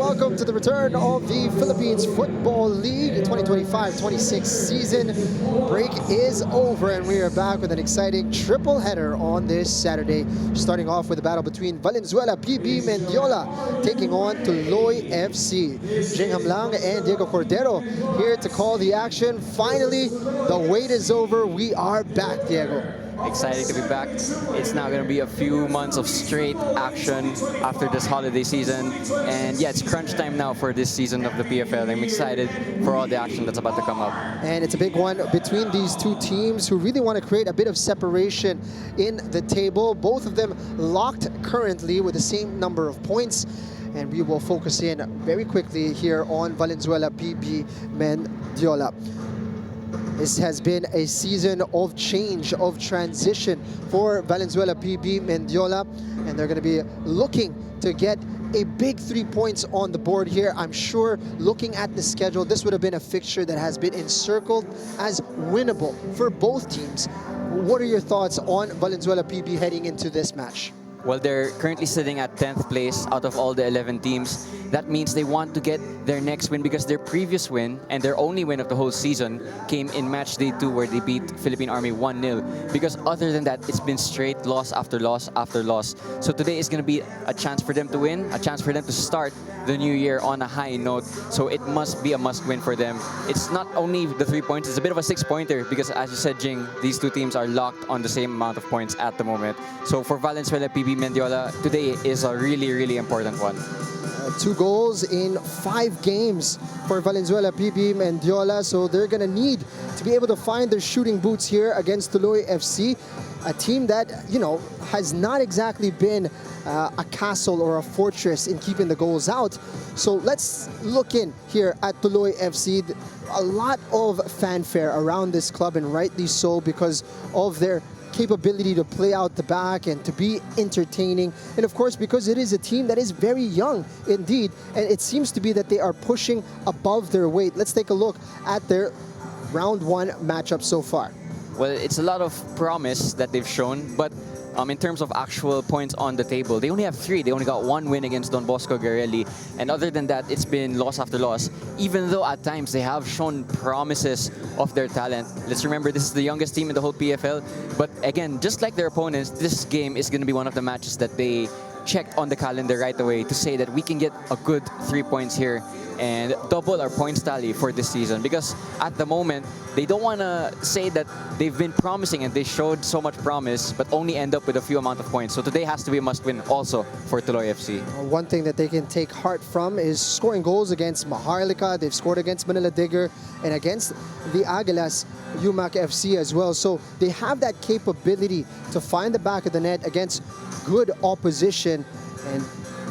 welcome to the return of the Philippines Football League 2025-26 season. Break is over and we are back with an exciting triple header on this Saturday. Starting off with a battle between Valenzuela PB Mendiola taking on Tuloy FC. Jing Hamlang and Diego Cordero here to call the action. Finally, the wait is over. We are back, Diego. Excited to be back. It's now going to be a few months of straight action after this holiday season. And yeah, it's crunch time now for this season of the PFL. I'm excited for all the action that's about to come up. And it's a big one between these two teams who really want to create a bit of separation in the table. Both of them locked currently with the same number of points. And we will focus in very quickly here on Valenzuela PB Mendiola. This has been a season of change, of transition for Valenzuela PB Mendiola, and they're going to be looking to get a big 3 points on the board here. I'm sure looking at the schedule, this would have been a fixture that has been encircled as winnable for both teams. What are your thoughts on Valenzuela PB heading into this match? Well, they're currently sitting at 10th place out of all the 11 teams. That means they want to get their next win because their previous win and their only win of the whole season came in match day 2 where they beat Philippine Army 1-0. Because other than that, it's been straight loss after loss after loss. So today is going to be a chance for them to win, a chance for them to start the new year on a high note. So it must be a must-win for them. It's not only the 3 points, it's a bit of a 6-pointer because as you said, Jing, these two teams are locked on the same amount of points at the moment. So for Valenzuela PB Mendiola, today is a really, really important one. 2 goals in 5 games for Valenzuela PB Mendiola, so they're going to need to be able to find their shooting boots here against Tuloy FC, a team that, you know, has not exactly been a castle or a fortress in keeping the goals out. So let's look in here at Tuloy FC. A lot of fanfare around this club, and rightly so, because of their capability to play out the back and to be entertaining, and of course because it is a team that is very young indeed, and it seems to be that they are pushing above their weight. Let's take a look at their round 1 matchup so far. Well, it's a lot of promise that they've shown, but in terms of actual points on the table, they only have 3. They only got 1 win against Don Bosco Garelli. And other than that, it's been loss after loss, even though at times they have shown promises of their talent. Let's remember, this is the youngest team in the whole PFL. But again, just like their opponents, this game is going to be one of the matches that they checked on the calendar right away to say that we can get a good 3 points here and double our points tally for this season, because at the moment they don't want to say that they've been promising and they showed so much promise but only end up with a few amount of points. So today has to be a must-win also for Tuloy FC. One thing that they can take heart from is scoring goals against Maharlika. They've scored against Manila Digger and against the Aguilas UMAC FC as well. So they have that capability to find the back of the net against good opposition, and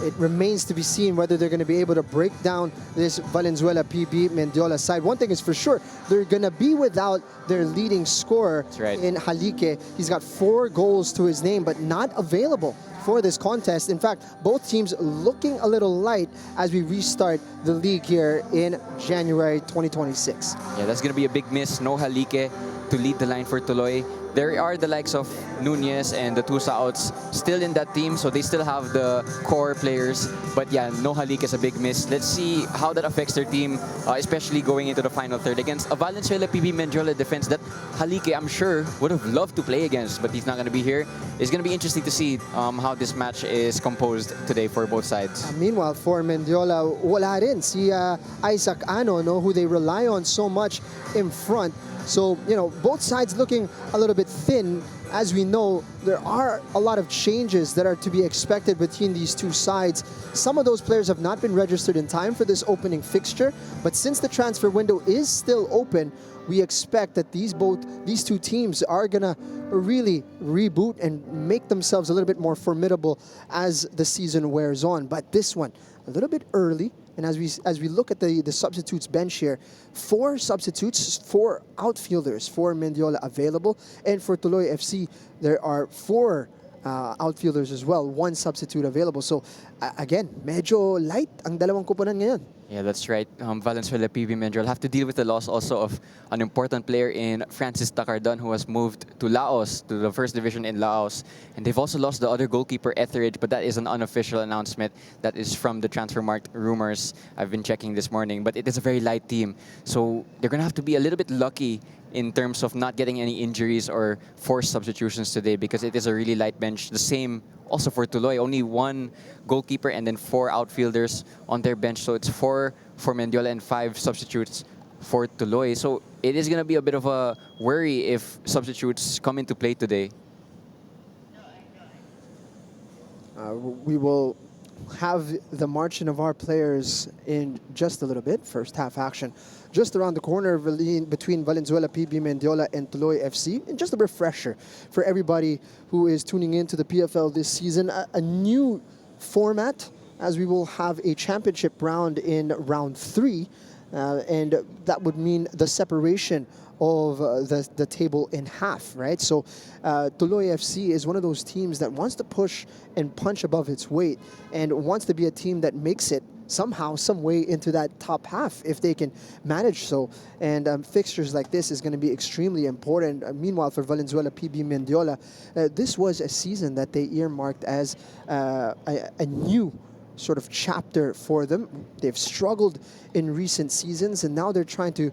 it remains to be seen whether they're going to be able to break down this Valenzuela PB Mendiola side. One thing is for sure, they're going to be without their leading scorer in Halike. He's got 4 goals to his name, but not available for this contest. In fact, both teams looking a little light as we restart the league here in January 2026. Yeah, that's going to be a big miss. No Halike to lead the line for Tuloy. There are the likes of Nunez and the 2 Saots still in that team, so they still have the core players. But yeah, no Halike is a big miss. Let's see how that affects their team, especially going into the final third against a Valenzuela PB Mendiola defense that Halike, I'm sure, would have loved to play against, but he's not going to be here. It's going to be interesting to see how this match is composed today for both sides. Meanwhile, for Mendiola, wala rin si Isaac Ano, no, who they rely on so much in front. So, you know, both sides looking a little bit thin. As we know, there are a lot of changes that are to be expected between these two sides. Some of those players have not been registered in time for this opening fixture, but since the transfer window is still open, we expect that these two teams are gonna really reboot and make themselves a little bit more formidable as the season wears on. But this one, a little bit early. And as we look at the substitutes bench here, 4 substitutes, 4 outfielders for Mendiola available. And for Tuloy FC, there are 4 outfielders as well, one substitute available. So again, medyo light ang dalawang koponan ngayon. Yeah, that's right. Valenzuela, PB Mendiola have to deal with the loss also of an important player in Francis Takardon, who has moved to Laos, to the first division in Laos. And they've also lost the other goalkeeper, Etheridge, but that is an unofficial announcement. That is from the Transfermarkt rumors I've been checking this morning. But it is a very light team. So they're going to have to be a little bit lucky in terms of not getting any injuries or forced substitutions today, because it is a really light bench. The same also for Tuloy, only one goalkeeper and then 4 outfielders on their bench. So it's 4 for Mendiola and 5 substitutes for Tuloy. So it is going to be a bit of a worry if substitutes come into play today. We will have the marching of our players in just a little bit. First half action just around the corner between Valenzuela, PB Mendiola, and Tuloy FC. And just a refresher for everybody who is tuning into the PFL this season, a new format, as we will have a championship round in round 3. And that would mean the separation of the table in half, right? So Tuloy FC is one of those teams that wants to push and punch above its weight and wants to be a team that makes it somehow, some way into that top half if they can manage so. And fixtures like this is going to be extremely important. Meanwhile, for Valenzuela, PB Mendiola, this was a season that they earmarked as a new sort of chapter for them. They've struggled in recent seasons, and now they're trying to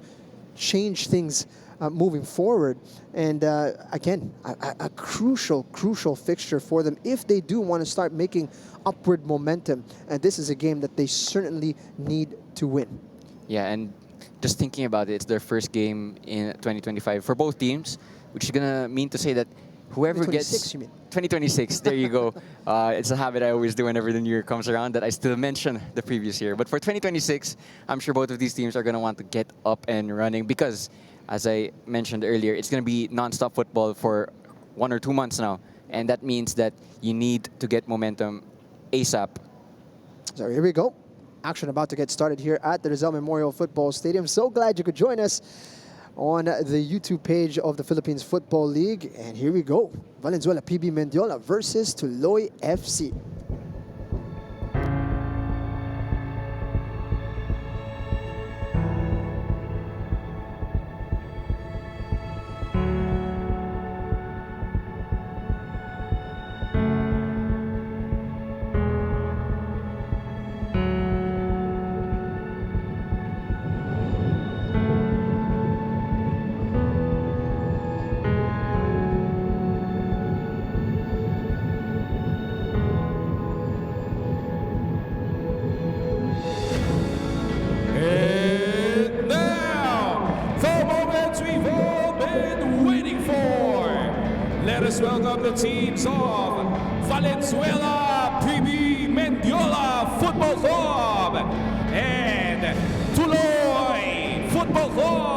change things moving forward. And again, a crucial fixture for them if they do want to start making upward momentum. And this is a game that they certainly need to win. Yeah, and just thinking about it, it's their first game in 2025 for both teams, which is going to mean to say that whoever 2026, you mean? 2026, there you go. It's a habit I always do whenever the new year comes around, that I still mention the previous year. But for 2026, I'm sure both of these teams are going to want to get up and running because, as I mentioned earlier, it's going to be non-stop football for 1 or 2 months now. And that means that you need to get momentum ASAP. So here we go. Action about to get started here at the Rizal Memorial Football Stadium. So glad you could join us on the YouTube page of the Philippines Football League. And here we go. Valenzuela PB Mendiola versus Tuloy FC. Let us welcome the teams of Valenzuela PB Mendiola Football Club and Tuloy Football Club.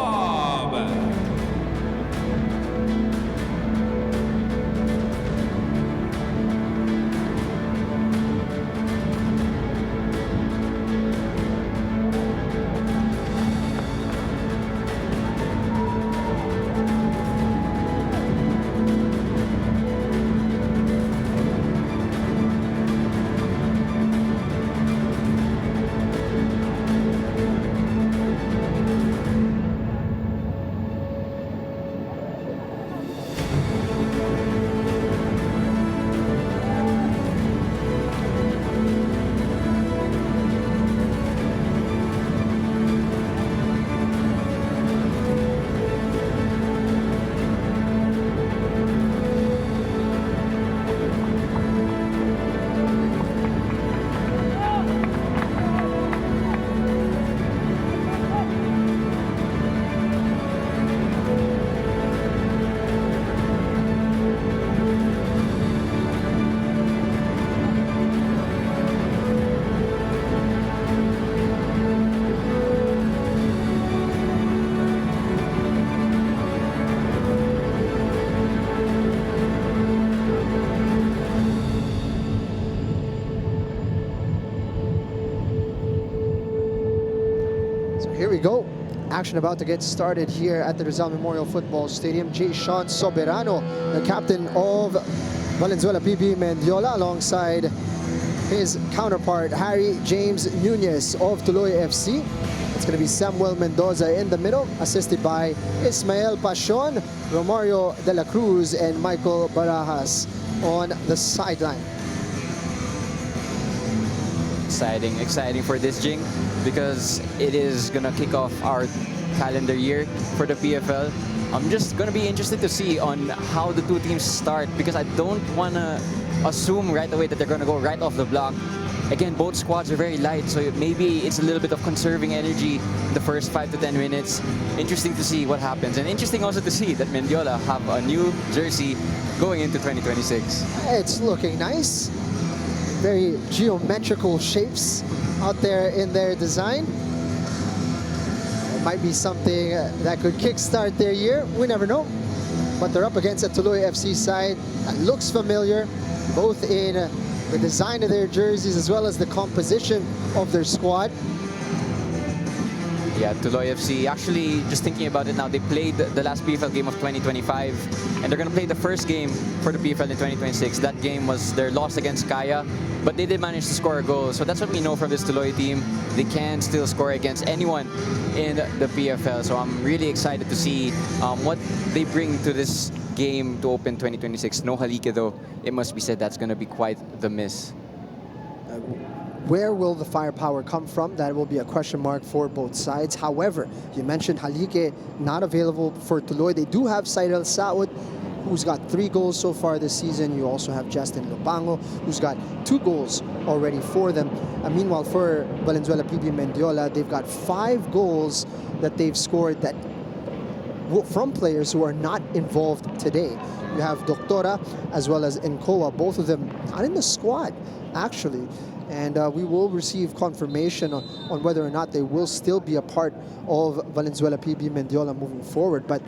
Here we go. Action about to get started here at the Rizal Memorial Football Stadium. J. Sean Soberano, the captain of Valenzuela PB Mendiola alongside his counterpart Harry James Nunez of Tuloy FC. It's going to be Samuel Mendoza in the middle, assisted by Ismael Pasion, Romario de la Cruz, and Michael Barajas on the sideline. Exciting for this Jing, because it is gonna kick off our calendar year for the PFL. I'm just gonna be interested to see on how the two teams start, because I don't wanna assume right away that they're gonna go right off the block. Again, both squads are very light, so maybe it's a little bit of conserving energy the first 5 to 10 minutes. Interesting to see what happens, and interesting also to see that Mendiola have a new jersey going into 2026. It's looking nice. Very geometrical shapes out there in their design. It might be something that could kickstart their year. We never know. But they're up against a Tuloy FC side that looks familiar, both in the design of their jerseys as well as the composition of their squad. Yeah, Tuloy FC, actually, just thinking about it now, they played the last PFL game of 2025, and they're going to play the first game for the PFL in 2026. That game was their loss against Kaya, but they did manage to score a goal. So that's what we know from this Tuloy team. They can still score against anyone in the PFL. So I'm really excited to see what they bring to this game to open 2026. No Halike, though. It must be said that's going to be quite the miss. Where will the firepower come from? That will be a question mark for both sides. However, you mentioned Halike not available for Tuloy. They do have Cyril Saud, who's got 3 goals so far this season. You also have Justin Lopango, who's got 2 goals already for them. Meanwhile, for Valenzuela PB Mendiola, they've got 5 goals that they've scored that from players who are not involved today. You have Doctora as well as Nkoa, both of them not in the squad, actually. And we will receive confirmation on whether or not they will still be a part of Valenzuela PB Mendiola moving forward. But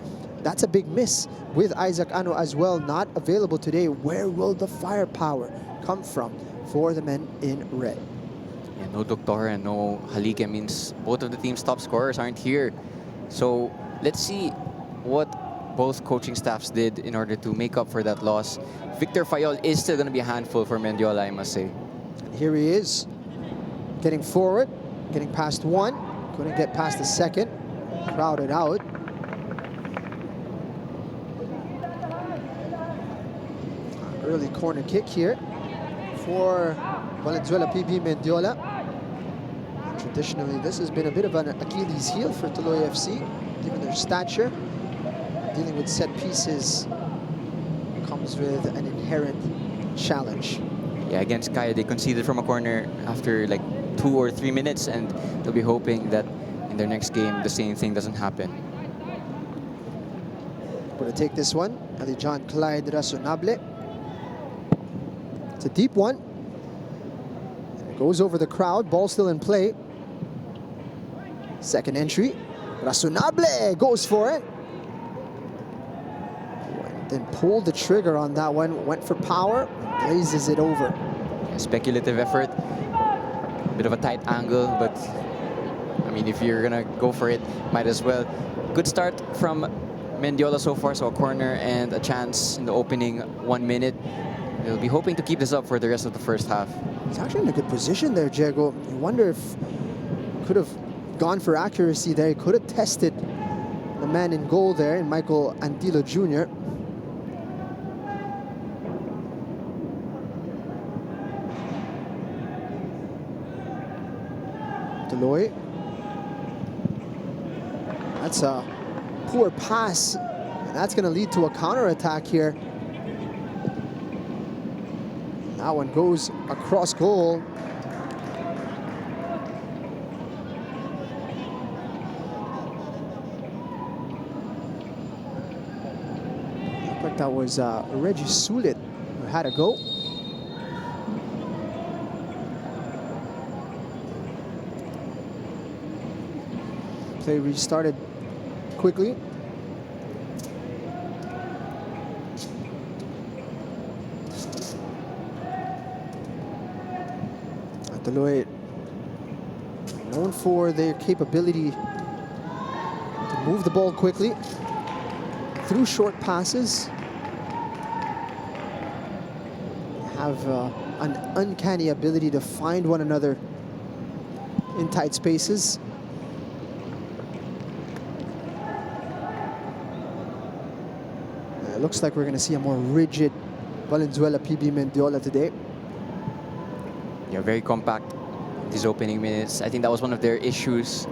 that's a big miss with Isaac Ano as well, not available today. Where will the firepower come from for the men in red? Yeah, no Doctor and no Halike means both of the team's top scorers aren't here. So let's see what both coaching staffs did in order to make up for that loss. Victor Fayol is still going to be a handful for Mendiola, I must say. Here he is, getting forward, getting past one, couldn't get past the second, crowded out. Early corner kick here for Valenzuela PB Mendiola. Traditionally, this has been a bit of an Achilles heel for Tuloy FC, given their stature. Dealing with set pieces comes with an inherent challenge. Yeah, against Kaya, they conceded from a corner after like 2 or 3 minutes, and they'll be hoping that in their next game, the same thing doesn't happen. Going to take this one, John Clyde Razonable. It's a deep one. It goes over the crowd, ball still in play. Second entry, Razonable goes for it. Then pulled the trigger on that one, went for power, blazes it over. Speculative effort, bit of a tight angle, but I mean, if you're gonna go for it, might as well. Good start from Mendiola so far, so a corner and a chance in the opening 1 minute. They'll be hoping to keep this up for the rest of the first half. He's actually in a good position there, Diego. You wonder if could have gone for accuracy there. He could have tested the man in goal there, in Michael Antilo Jr. Tuloy. That's a poor pass, and that's going to lead to a counter-attack here. That one goes across goal. Looked like that was Reggie Sulit who had a go. Play restarted quickly. Tuloy, known for their capability to move the ball quickly through short passes. have an uncanny ability to find one another in tight spaces. It looks like we're going to see a more rigid Valenzuela PB Mendiola today. Yeah, very compact these opening minutes. I think that was one of their issues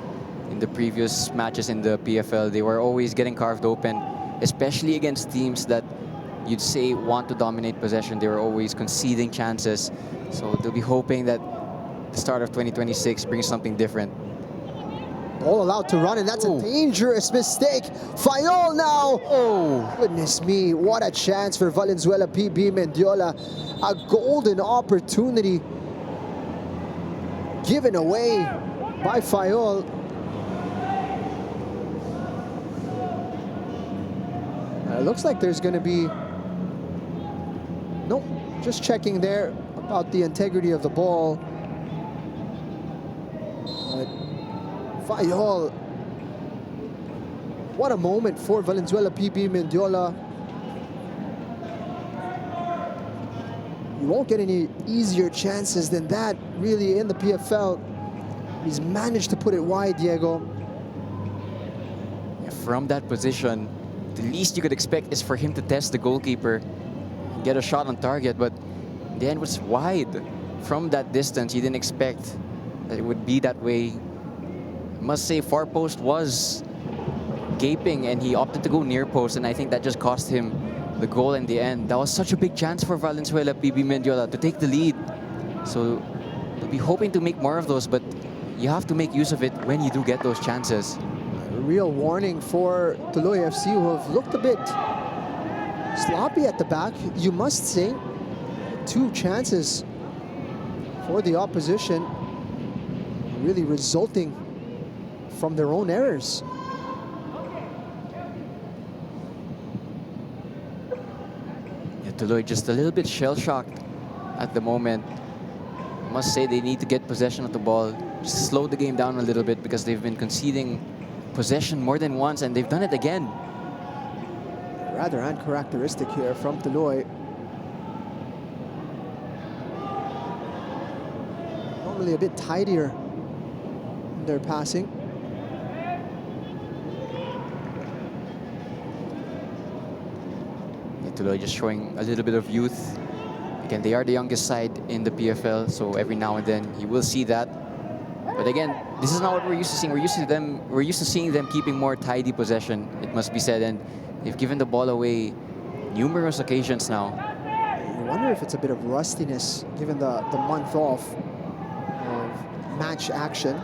in the previous matches in the PFL. They were always getting carved open, especially against teams that you'd say want to dominate possession. They were always conceding chances. So they'll be hoping that the start of 2026 brings something different. Ball allowed to run, and that's a dangerous mistake. Fayol now. Oh, goodness me. What a chance for Valenzuela PB Mendiola. A golden opportunity given away by Fayol. It looks like there's going to be... Nope, just checking there about the integrity of the ball. Fayol. What a moment for Valenzuela PB Mendiola. You won't get any easier chances than that, really, in the PFL. He's managed to put it wide, Diego. Yeah, from that position, the least you could expect is for him to test the goalkeeper and get a shot on target, but the end was wide. From that distance, you didn't expect that it would be that way. I must say, far post was gaping, and he opted to go near post, and I think that just cost him the goal in the end. That was such a big chance for Valenzuela PB Mendiola to take the lead. So they'll be hoping to make more of those, but you have to make use of it when you do get those chances. A real warning for Tuloy FC, who have looked a bit sloppy at the back, you must say. 2 chances for the opposition, really resulting from their own errors. Yeah, Tuloy just a little bit shell-shocked at the moment. I must say they need to get possession of the ball, just slow the game down a little bit, because they've been conceding possession more than once, and they've done it again. Rather uncharacteristic here from Tuloy. Normally a bit tidier in their passing. Tuloy just showing a little bit of youth. Again, they are the youngest side in the PFL, so every now and then you will see that. But again, this is not what we're used to seeing. We're used to seeing them keeping more tidy possession, it must be said, and they've given the ball away numerous occasions now. I wonder if it's a bit of rustiness given the month off of match action.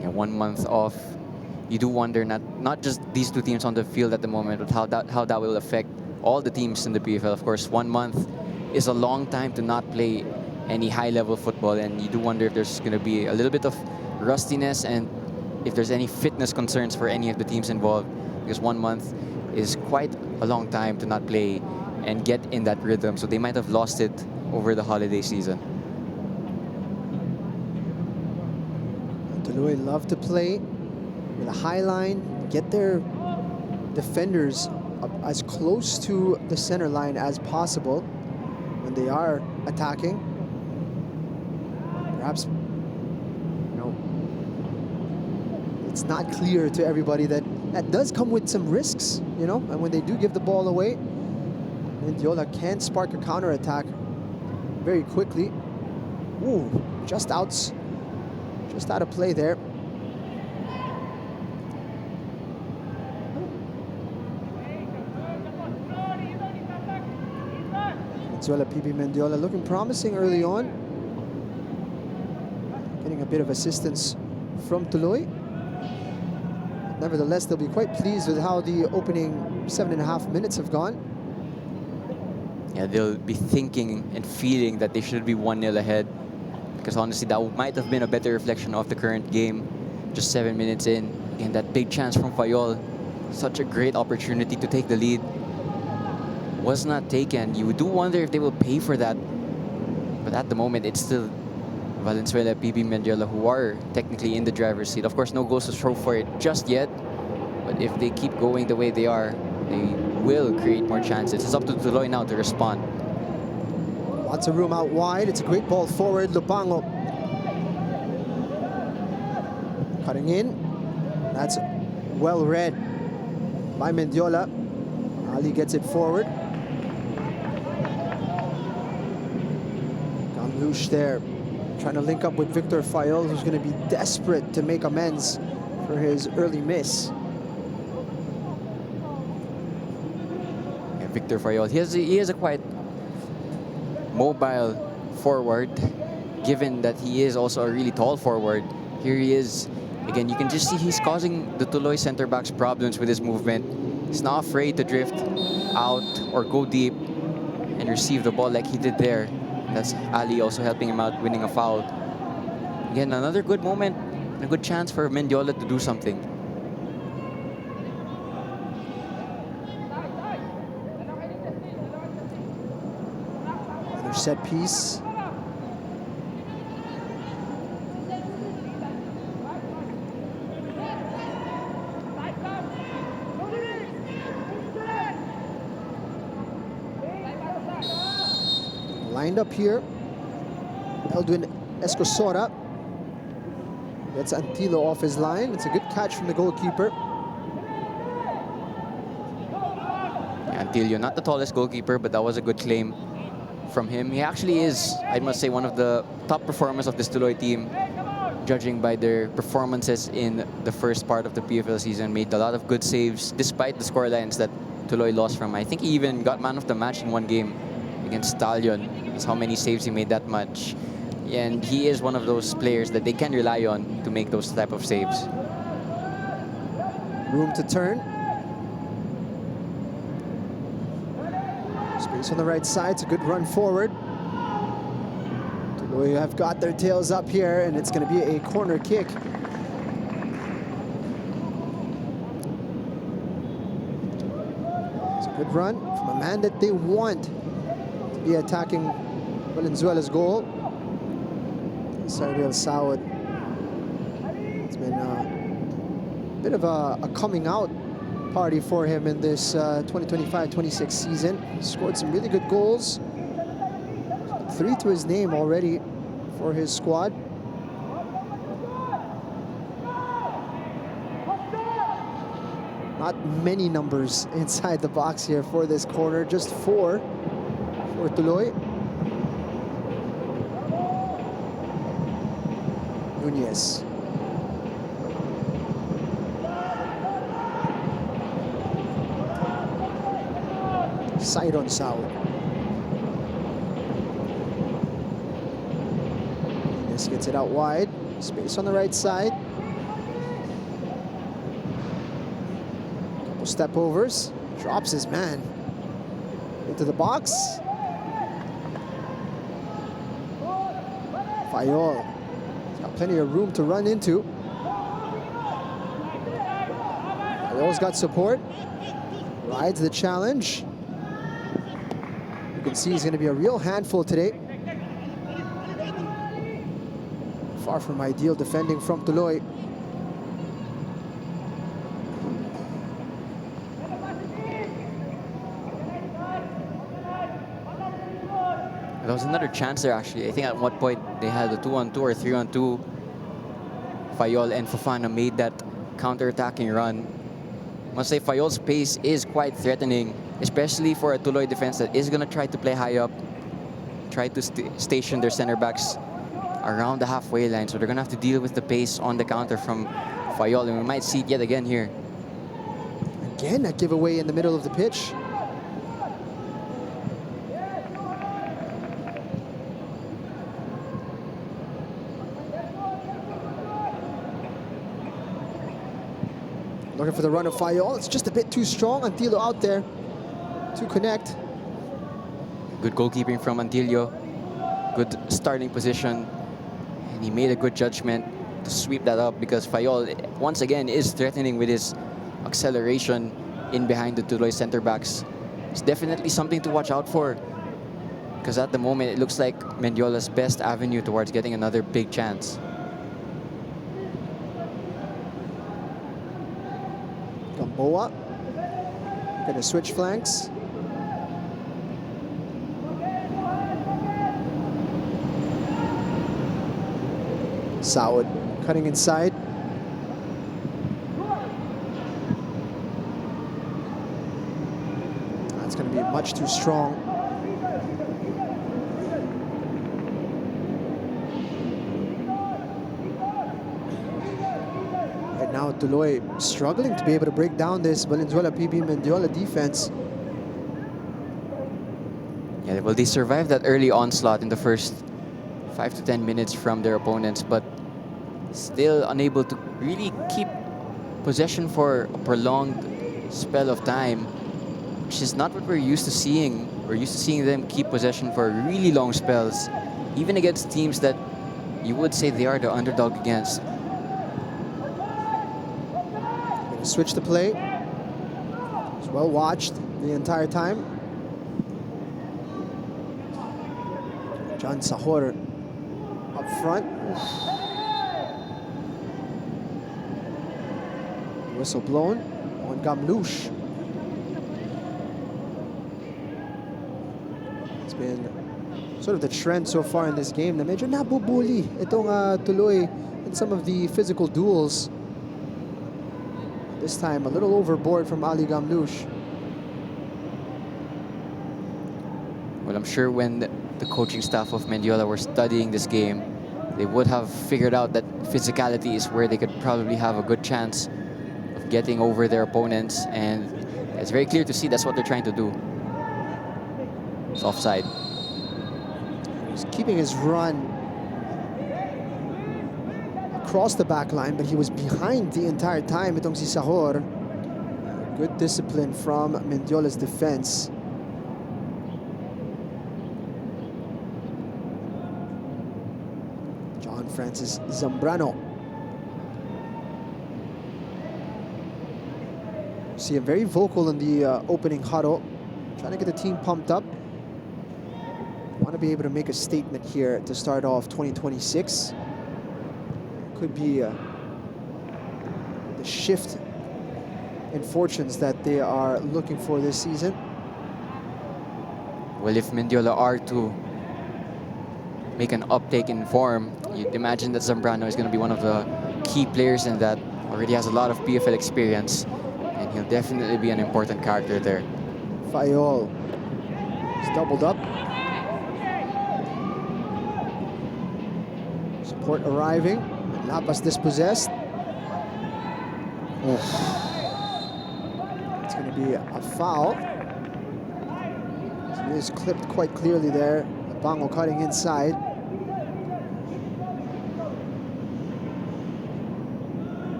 Yeah, 1 month off. You do wonder not just these 2 teams on the field at the moment, but how that will affect all the teams in the PFL. Of course, 1 month is a long time to not play any high-level football, and you do wonder if there's going to be a little bit of rustiness and if there's any fitness concerns for any of the teams involved, because 1 month is quite a long time to not play and get in that rhythm, so they might have lost it over the holiday season. Tuloy love to play with a high line, get their defenders up as close to the center line as possible when they are attacking. Perhaps, you know, it's not clear to everybody that that does come with some risks, you know, and when they do give the ball away, Mendiola can spark a counter-attack very quickly. Ooh, just out of play there. Valenzuela PB Mendiola looking promising early on. Getting a bit of assistance from Tuloy. Nevertheless, they'll be quite pleased with how the opening 7.5 minutes have gone. Yeah, they'll be thinking and feeling that they should be 1-0 ahead, because honestly, that might have been a better reflection of the current game. Just 7 minutes in, and that big chance from Fayol, such a great opportunity to take the lead, was not taken. You do wonder if they will pay for that, but at the moment, it's still Valenzuela PB Mendiola who are technically in the driver's seat. Of course, no goals to show for it just yet, but if they keep going the way they are, they will create more chances. It's up to Tuloy now to respond. Lots of room out wide. It's a great ball forward. Lupango cutting in. That's well read by Mendiola. Ali gets it forward. Gamlush there, trying to link up with Victor Fayol, who's going to be desperate to make amends for his early miss. Yeah, Victor Fayol, he is a quite mobile forward, given that he is also a really tall forward. Here he is. Again, you can just see he's causing the Tuloy center backs problems with his movement. He's not afraid to drift out or go deep and receive the ball like he did there. That's Ali also helping him out, winning a foul. Again, another good moment, a good chance for Mendiola to do something. Another set piece. Lined up here. Eldwin Escosora gets Antilo off his line. It's a good catch from the goalkeeper. Antilio, not the tallest goalkeeper, but that was a good claim from him. He actually is, I must say, one of the top performers of this Tuloy team, judging by their performances in the first part of the PFL season. Made a lot of good saves, despite the scorelines that Tuloy lost from. I think he even got man of the match in one game against Stallion. That's how many saves he made that much. And he is one of those players that they can rely on to make those type of saves. Room to turn. Space on the right side. It's a good run forward. Tuloy have got their tails up here, and it's going to be a corner kick. It's a good run from a man that they want to be attacking Valenzuela's goal. Cyril Sawad. It's been a bit of a coming out party for him in this 2025-26 season. He scored some really good goals. 3 to his name already for his squad. Not many numbers inside the box here for this corner, just 4 for Tuloy. Nunez. Side on Sawad. Nunez gets it out wide. Space on the right side. Couple step overs. Drops his man into the box. Fayol. He's got plenty of room to run into. Fayol's got support. Rides the challenge. You can see he's going to be a real handful today. Far from ideal defending from Tuloy. There was another chance there, actually. I think at one point they had a 2-on-2 or 3-on-2. Fayol and Fofana made that counter-attacking run. I must say Fayol's pace is quite threatening, especially for a Tuloy defense that is going to try to play high up, try to station their center backs around the halfway line. So they're going to have to deal with the pace on the counter from Fayol, and we might see it yet again here. Again, a giveaway in the middle of the pitch. Looking for the run of Fayol. It's just a bit too strong. Antilo out there to connect. Good goalkeeping from Antilio. Good starting position. And he made a good judgment to sweep that up, because Fayol, once again, is threatening with his acceleration in behind the Tuloy center backs. It's definitely something to watch out for, because at the moment it looks like Mendiola's best avenue towards getting another big chance. Gamboa Gonna switch flanks. Saud cutting inside. That's going to be much too strong. Right now, Tuloy struggling to be able to break down this Valenzuela PB Mendiola defense. Yeah, well, they survived that early onslaught in the first 5 to 10 minutes from their opponents, but still unable to really keep possession for a prolonged spell of time, which is not what we're used to seeing. We're used to seeing them keep possession for really long spells, even against teams that you would say they are the underdog against. Gonna switch the play. It's well watched the entire time. John Sahor up front. Whistle blown on Gamlush. It's been sort of the trend so far in this game na medyo nabubuli itong Tuloy in some of the physical duels. This time a little overboard from Ali Gamlush. Well, I'm sure when the coaching staff of Mendiola were studying this game, they would have figured out that physicality is where they could probably have a good chance of getting over their opponents, and it's very clear to see that's what they're trying to do. It's offside. He's keeping his run across the back line, but he was behind the entire time. Itong si Sahor. Good discipline from Mendiola's defense. John Francis Zambrano. See him very vocal in the opening huddle, trying to get the team pumped up. Want to be able to make a statement here to start off 2026. Could be the shift in fortunes that they are looking for this season. Well, if Mendiola are to make an uptake in form, you'd imagine that Zambrano is going to be one of the key players in that. Already has a lot of PFL experience, and he'll definitely be an important character there. Fayol is doubled up. Support arriving. Lapas dispossessed. Oh. It's going to be a foul. So it is clipped quite clearly there. Bango cutting inside.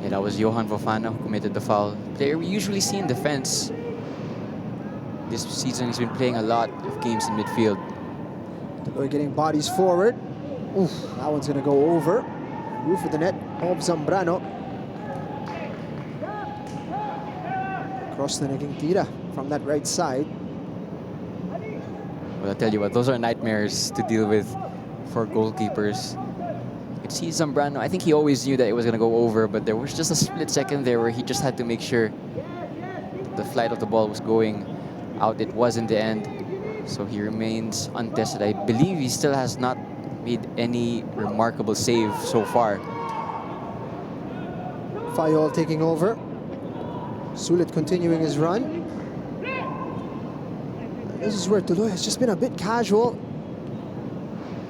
Yeah, that was Johan Fofana who committed the foul. Player we usually see in defense. This season he's been playing a lot of games in midfield. Tuloy getting bodies forward. Oof, that one's going to go over. Roof of the net of Zambrano. Cross the naging tira from that right side. Well, I'll tell you what, those are nightmares to deal with for goalkeepers. You could see Zambrano, I think he always knew that it was going to go over, but there was just a split second there where he just had to make sure the flight of the ball was going out. It was in the end, so he remains untested. I believe he still has not made any remarkable save so far. Fayol taking over. Sulit continuing his run. This is where Tuloy has just been a bit casual.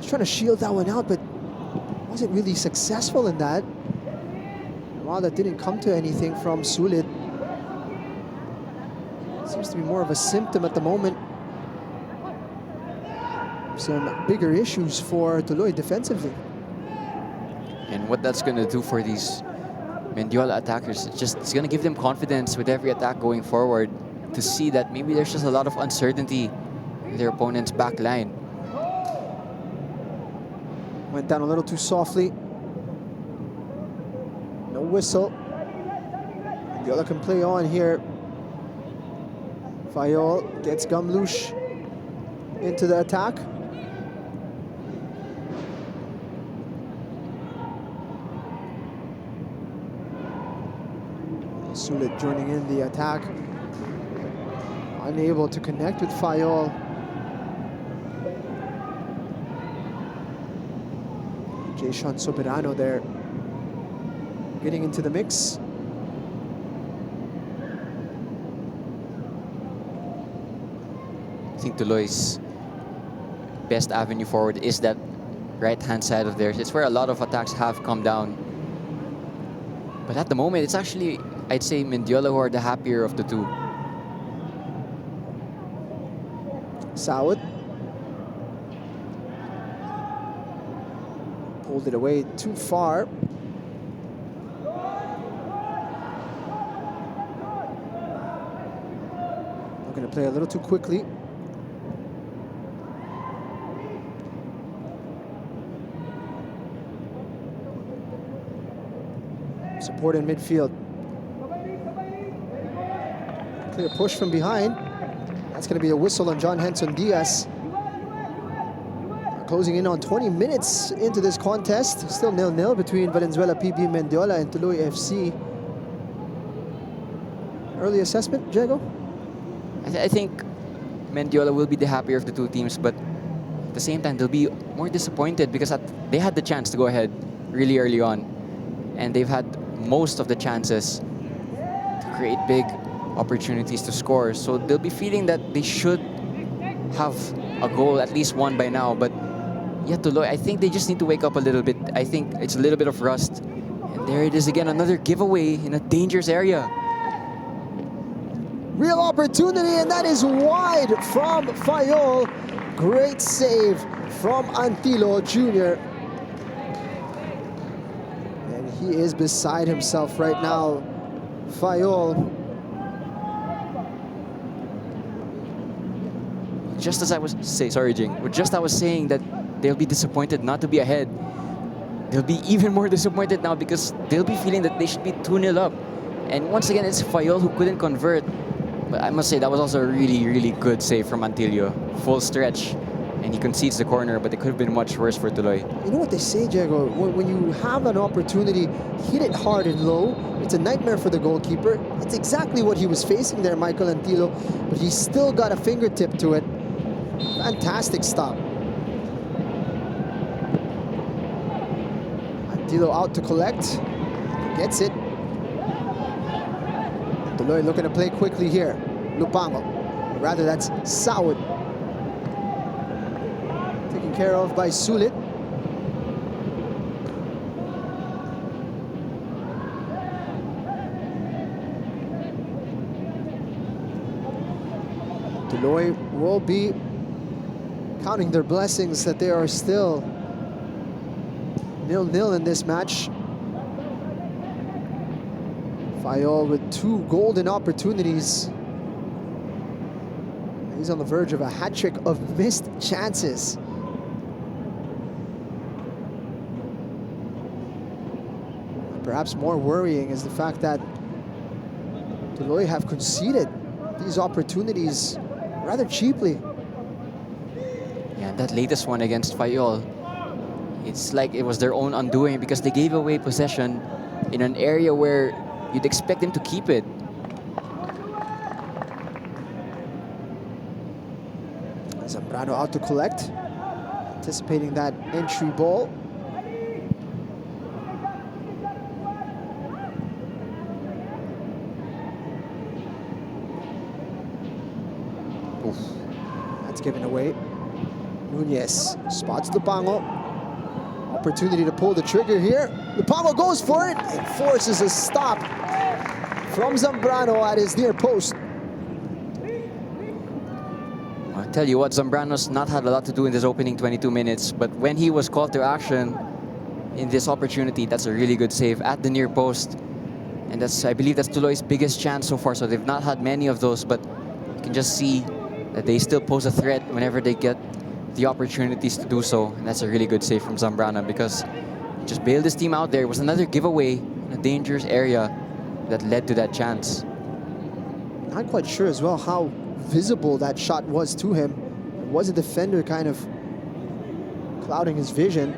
He's trying to shield that one out, but wasn't really successful in that. While that didn't come to anything from Sulit, seems to be more of a symptom at the moment. Some bigger issues for Tuloy defensively. And what that's going to do for these Mendiola attackers, it's going to give them confidence with every attack going forward, to see that maybe there's just a lot of uncertainty in their opponent's back line. Went down a little too softly. No whistle. Mendiola can play on here. Fayol gets Gamlush into the attack. Sulit joining in the attack. Unable to connect with Fayol. Jason Soberano there getting into the mix. I think Tuloy's best avenue forward is that right-hand side of theirs. It's where a lot of attacks have come down. But at the moment, it's actually, I'd say, Mendiola who are the happier of the two. Sawat pulled it away too far. We're going to play a little too quickly. Support in midfield. Clear push from behind. That's going to be a whistle on John Henson Diaz. Closing in on 20 minutes into this contest. Still 0-0 between Valenzuela PB Mendiola and Tuloy FC. Early assessment, Diego? I think Mendiola will be the happier of the two teams, but at the same time, they'll be more disappointed because they had the chance to go ahead really early on. And they've had most of the chances to create big opportunities to score. So they'll be feeling that they should have a goal, at least one by now. But yeah, Tuloy, I think they just need to wake up a little bit. I think it's a little bit of rust. And there it is again, another giveaway in a dangerous area. Real opportunity, and that is wide from Fayol. Great save from Antilo Jr. And he is beside himself right now, Fayol. Just as I was saying that they'll be disappointed not to be ahead. They'll be even more disappointed now because they'll be feeling that they should be 2-0 up. And once again, it's Fayol who couldn't convert. But I must say, that was also a really, really good save from Antilio. Full stretch, and he concedes the corner, but it could have been much worse for Tuloy. You know what they say, Diego? When you have an opportunity, hit it hard and low. It's a nightmare for the goalkeeper. It's exactly what he was facing there, Michael Antilo, but he still got a fingertip to it. Fantastic stop. Antilo out to collect. Gets it. Tuloy looking to play quickly here. Lupango. Rather, that's Sawat. Taken care of by Sulit. Tuloy will be counting their blessings that they are still 0-0 in this match. Fayol with 2 golden opportunities. He's on the verge of a hat trick of missed chances. Perhaps more worrying is the fact that Tuloy have conceded these opportunities rather cheaply. Yeah, that latest one against Fayol, it's like it was their own undoing because they gave away possession in an area where you'd expect them to keep it. Zambrano out to collect, anticipating that entry ball. Oof. That's given away. Nunez spots Lupango. Opportunity to pull the trigger here. Lupango goes for it and forces a stop from Zambrano at his near post. I'll tell you what, Zambrano's not had a lot to do in this opening 22 minutes, but when he was called to action in this opportunity, that's a really good save at the near post. And I believe that's Tuloy's biggest chance so far, so they've not had many of those, but you can just see that they still pose a threat whenever they get the opportunities to do so. And that's a really good save from Zambrano because he just bailed his team out there. It was another giveaway in a dangerous area that led to that chance. Not quite sure as well how visible that shot was to him. Was a defender kind of clouding his vision?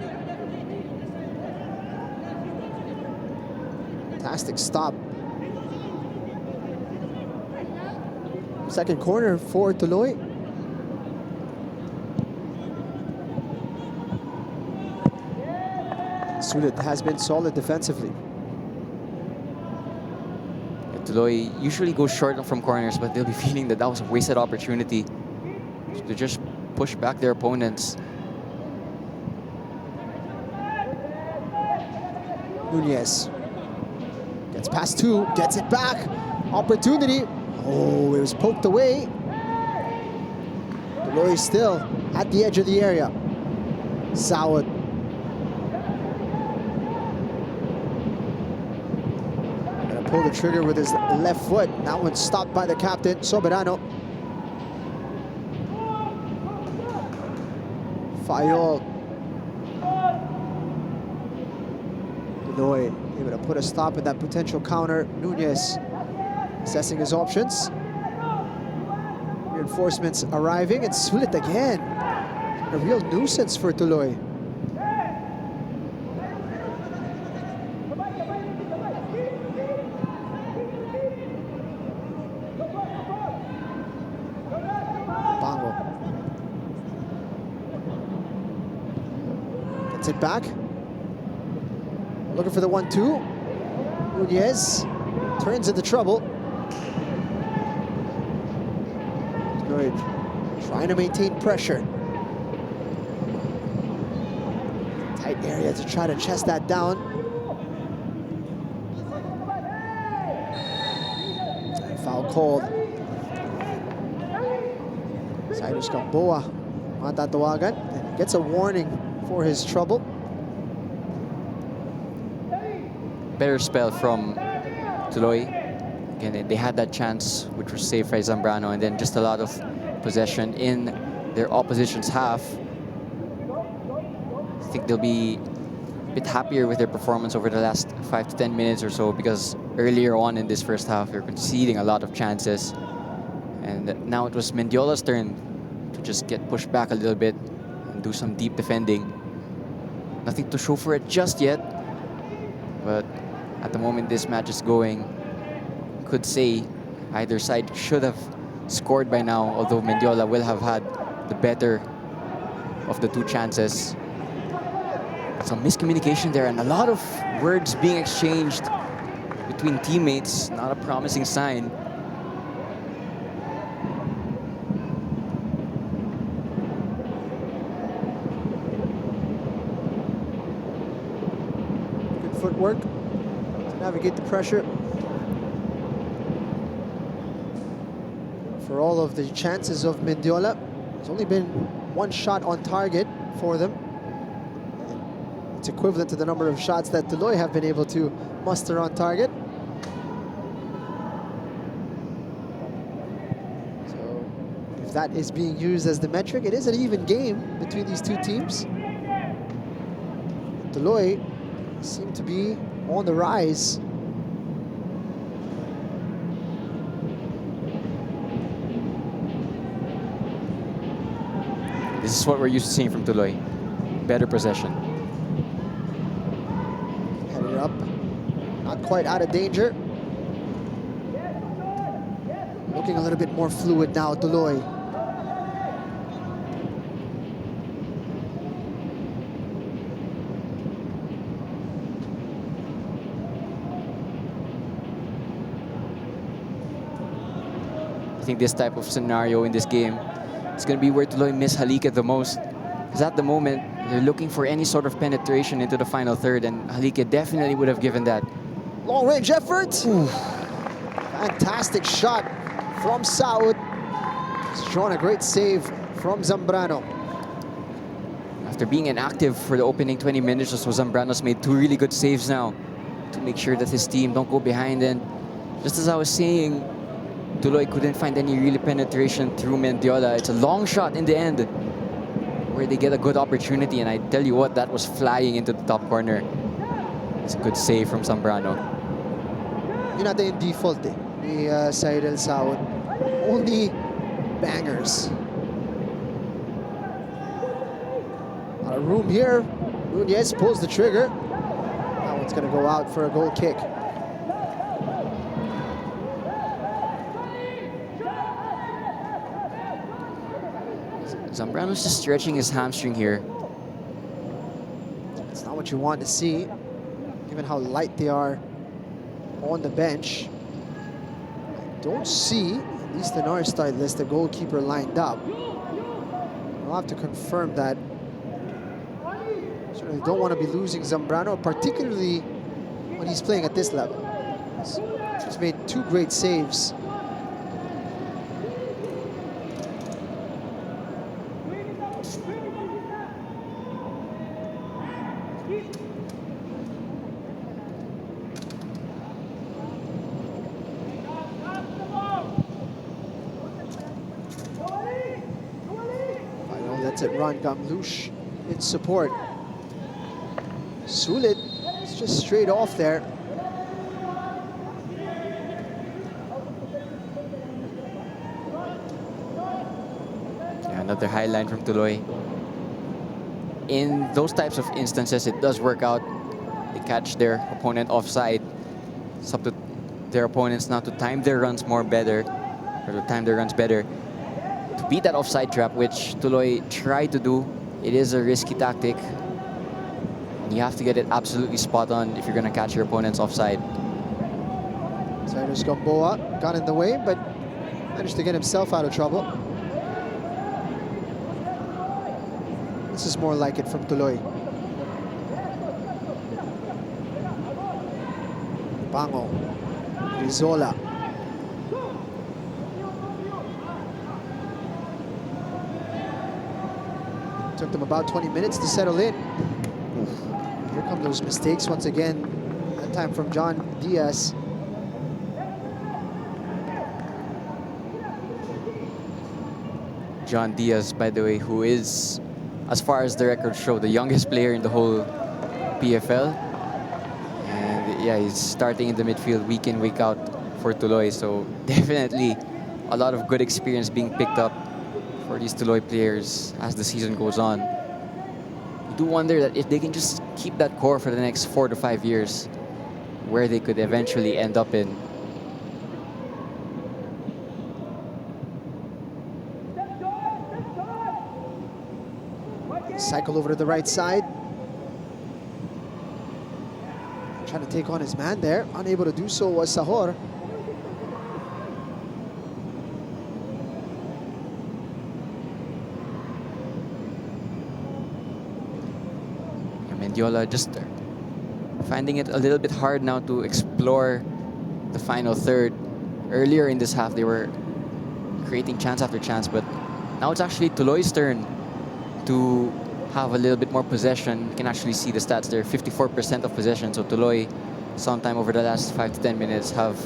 Fantastic stop Second corner for Tuloy. Sulit has been solid defensively. Tuloy usually goes short from corners, but they'll be feeling that that was a wasted opportunity to just push back their opponents. Nunez gets past two, gets it back. Opportunity. Oh, it was poked away. Tuloy still at the edge of the area. Saud. Gonna pull the trigger with his left foot. That one's stopped by the captain, Soberano. Fayol. Tuloy able to put a stop in that potential counter. Nunez assessing his options. Reinforcements arriving. It's Sulit again. A real nuisance for Tuloy. Bango gets it back. Looking for the 1-2. Nunez turns into trouble. Tuloy trying to maintain pressure. Tight area to try to chest that down. And foul called. Cyrus Gamboa matatawagan and gets a warning for his trouble. Better spell from Tuloy. Again, they had that chance, which was saved by Zambrano, and then just a lot of possession in their opposition's half. I think they'll be a bit happier with their performance over the last 5 to 10 minutes or so, because earlier on in this first half, they're conceding a lot of chances. And now it was Mendiola's turn to just get pushed back a little bit and do some deep defending. Nothing to show for it just yet, but at the moment this match is going, could say either side should have scored by now, although Mendiola will have had the better of the two chances. Some miscommunication there and a lot of words being exchanged between teammates, not a promising sign. Good footwork to navigate the pressure. For all of the chances of Mendiola, there's only been one shot on target for them. It's equivalent to the number of shots that Tuloy have been able to muster on target. So if that is being used as the metric, it is an even game between these two teams. Tuloy seem to be on the rise. This is what we're used to seeing from Tuloy. Better possession. Headed up, not quite out of danger. Looking a little bit more fluid now, Tuloy. I think this type of scenario in this game, it's going to be where Tuloy miss Halike the most. Because at the moment, they're looking for any sort of penetration into the final third, and Halike definitely would have given that. Long-range effort. Ooh. Fantastic shot from Saud. He's drawn a great save from Zambrano. After being inactive for the opening 20 minutes or so, Zambrano's made 2 really good saves now to make sure that his team don't go behind. And just as I was saying, Tuloy couldn't find any really penetration through Mendiola. It's a long shot in the end where they get a good opportunity, and I tell you what, that was flying into the top corner. It's a good save from Zambrano. Yun natin yung default ni Cyril Saud. Only bangers. A lot of room here. Nunez pulls the trigger. That one's gonna go out for a goal kick. Zambrano's just stretching his hamstring here. It's not what you want to see, given how light they are on the bench. I don't see, at least in our start list, the goalkeeper lined up. I'll have to confirm that. Certainly don't want to be losing Zambrano, particularly when he's playing at this level. He's made 2 great saves. Lets it run, Gamlush in support. Sulit is just straight off there. Yeah, another high line from Tuloy. In those types of instances, it does work out. They catch their opponent offside. It's up to their opponents now to time their runs more better, or to time their runs better. To beat that offside trap, which Tuloy tried to do, it is a risky tactic. And you have to get it absolutely spot on if you're going to catch your opponent's offside. Cyrus Gamboa got in the way, but managed to get himself out of trouble. This is more like it from Tuloy. Bango, Rizola. Took them about 20 minutes to settle in. Here come those mistakes once again, that time from John Diaz. John Diaz, by the way, who is, as far as the records show, the youngest player in the whole PFL. And yeah, he's starting in the midfield week in, week out for Tuloy. So definitely a lot of good experience being picked up for these Tuloy players as the season goes on. You do wonder that if they can just keep that core for the next 4 to 5 years, where they could eventually end up in. Cycle over to the right side. Trying to take on his man there. Unable to do so was Sahor. Mendiola just finding it a little bit hard now to explore the final third. Earlier in this half, they were creating chance after chance, but now it's actually Tuloy's turn to have a little bit more possession. You can actually see the stats there, 54% of possession. So Tuloy, sometime over the last 5 to 10 minutes, have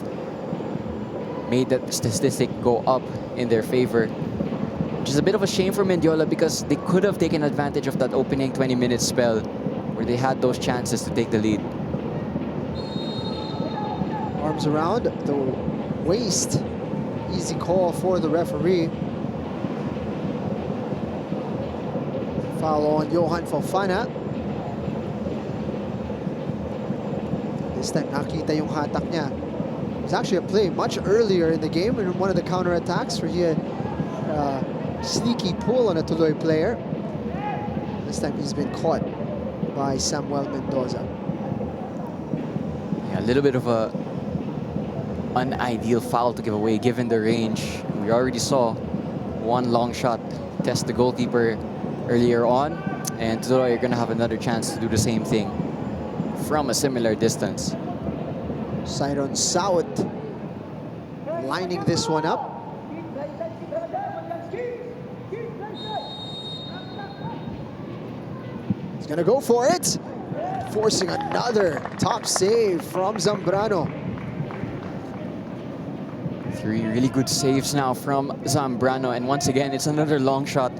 made that statistic go up in their favor. Which is a bit of a shame for Mendiola because they could have taken advantage of that opening 20-minute spell where they had those chances to take the lead. Arms around the waist. Easy call for the referee. Foul on Johan Fofana. This time nakita yung hatak niya. It was actually a play much earlier in the game in one of the counter-attacks where he had sneaky pull on a Tuloy player. This time he's been caught by Samuel Mendoza. Yeah, a little bit of a unideal foul to give away given the range. We already saw one long shot test the goalkeeper earlier on, and Tuloy are going to have another chance to do the same thing from a similar distance. Siron Saud lining this one up. He's gonna go for it, forcing another top save from Zambrano. 3 really good saves now from Zambrano, and once again it's another long shot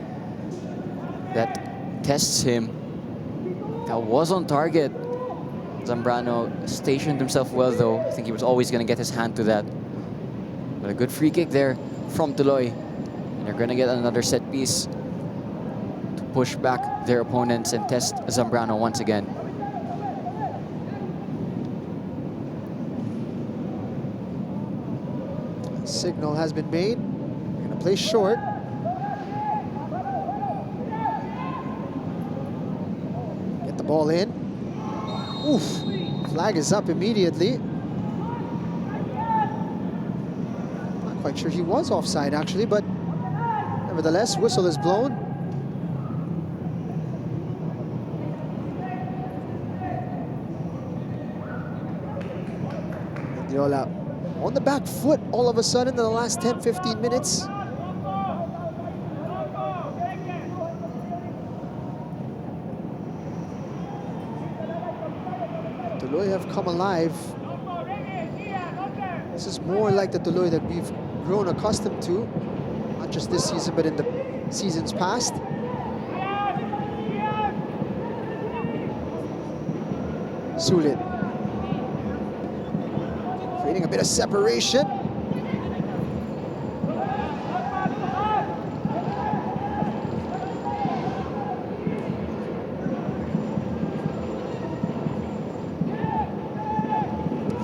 that tests him. That was on target. Zambrano stationed himself well though. I think he was always going to get his hand to that. But a good free kick there from Tuloy. And they're going to get another set piece to push back their opponents and test Zambrano once again. Signal has been made. We're going to play short. the ball in. Oof. Flag is up immediately. Not quite sure he was offside actually, but nevertheless, whistle is blown. Mendiola on the back foot all of a sudden in the last 10-15 minutes. Tuloy have come alive. This is more like the Tuloy that we've grown accustomed to, not just this season, but in the seasons past. Sulit. Creating a bit of separation.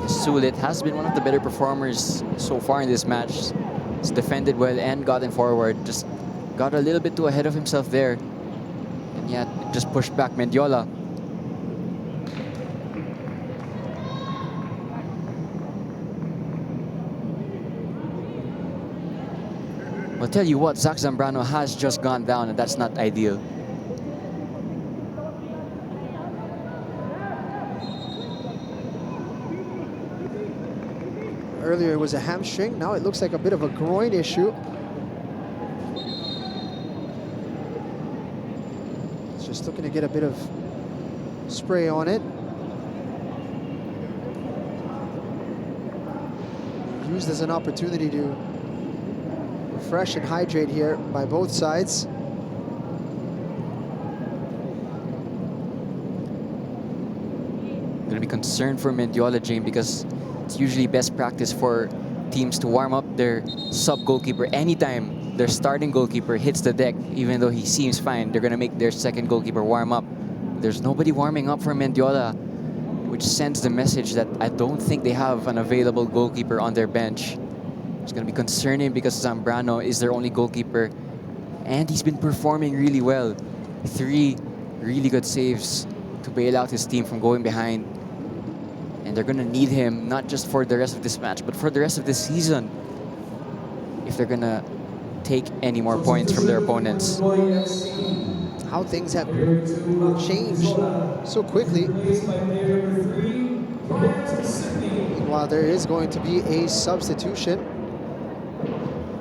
Sulit has been one of the better performers so far in this match. He's defended well and gotten forward. Just got a little bit too ahead of himself there. And yet, just pushed back Mendiola. I'll tell you what, Zach Zambrano has just gone down, and that's not ideal. Earlier it was a hamstring, now it looks like a bit of a groin issue. It's just looking to get a bit of spray on it. Used as an opportunity to refresh and hydrate here by both sides. Gonna be concerned for Mendiola, James, because it's usually best practice for teams to warm up their sub-goalkeeper. Anytime their starting goalkeeper hits the deck, even though he seems fine, they're gonna make their second goalkeeper warm up. There's nobody warming up for Mendiola, which sends the message that I don't think they have an available goalkeeper on their bench. It's gonna be concerning because Zambrano is their only goalkeeper, and he's been performing really well. 3 really good saves to bail out his team from going behind. And they're going to need him, not just for the rest of this match, but for the rest of this season, if they're going to take any more points from their opponents. How things have changed so quickly. Meanwhile, there is going to be a substitution.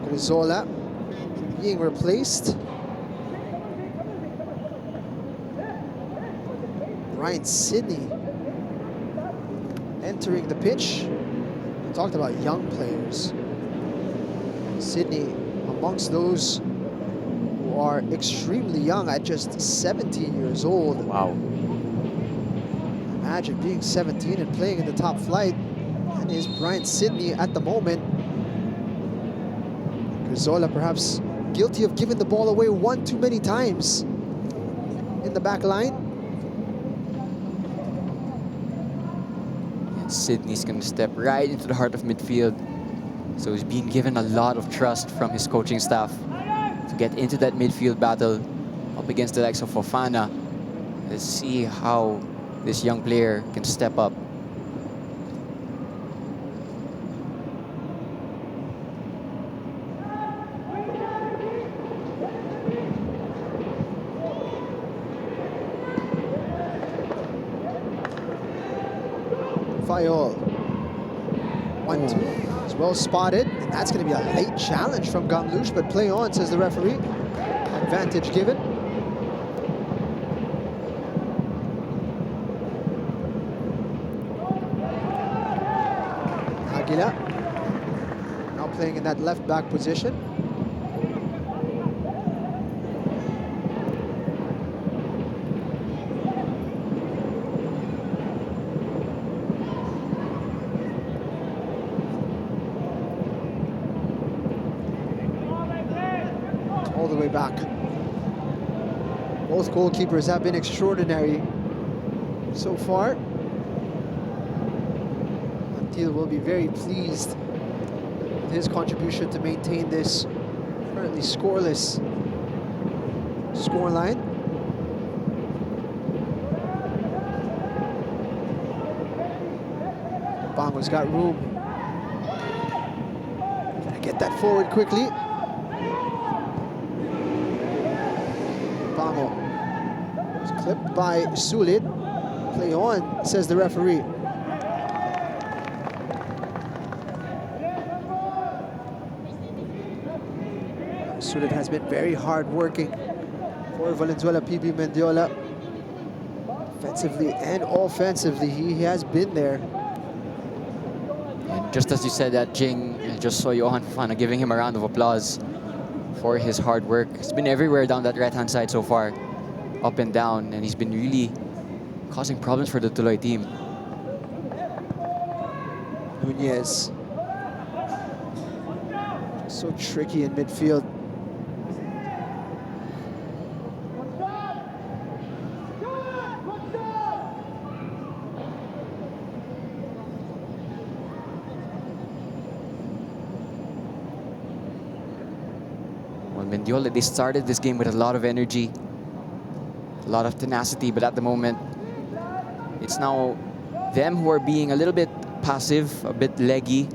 Grizola being replaced. Ryan Sidney entering the pitch. We talked about young players. Sidney amongst those who are extremely young at just 17 years old. Wow. Imagine being 17 and playing in the top flight. That is Brian Sidney at the moment. Grizola perhaps guilty of giving the ball away one too many times in the back line. Sidney's going to step right into the heart of midfield. So he's being given a lot of trust from his coaching staff to get into that midfield battle up against the likes of Fofana. Let's see how this young player can step up. Fayol. 1-2. It's well spotted, and that's going to be a late challenge from Gamlush, but play on, says the referee. Advantage given. Aguila now playing in that left back position. All the way back. Both goalkeepers have been extraordinary so far. Antil will be very pleased with his contribution to maintain this currently scoreless scoreline. Lupango's got room. Trying to get that forward quickly. Lupango is clipped by Sulit. Play on, says the referee. Sulit has been very hard working for Valenzuela PB Mendiola. Defensively and offensively, he has been there. And just as you said that, Jing, I just saw Johan Fofana giving him a round of applause for his hard work. He's been everywhere down that right-hand side so far, up and down, and he's been really causing problems for the Tuloy team. Nunez. So tricky in midfield. Well, Mendiola, they started this game with a lot of energy, a lot of tenacity, but at the moment, it's now them who are being a little bit passive, a bit leggy,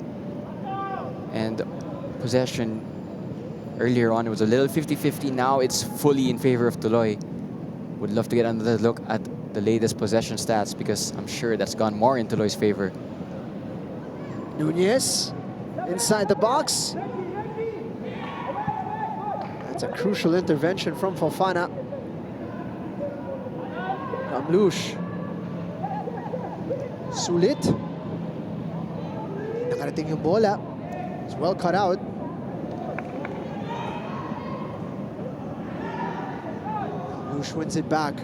and possession earlier on, it was a little 50-50. Now it's fully in favor of Tuloy. Would love to get another look at the latest possession stats because I'm sure that's gone more in Tuloy's favor. Nunez inside the box. That's a crucial intervention from Fofana. Ramlush. Sulit. Nakarating yung bola. It's well cut out. Ramlush wins it back.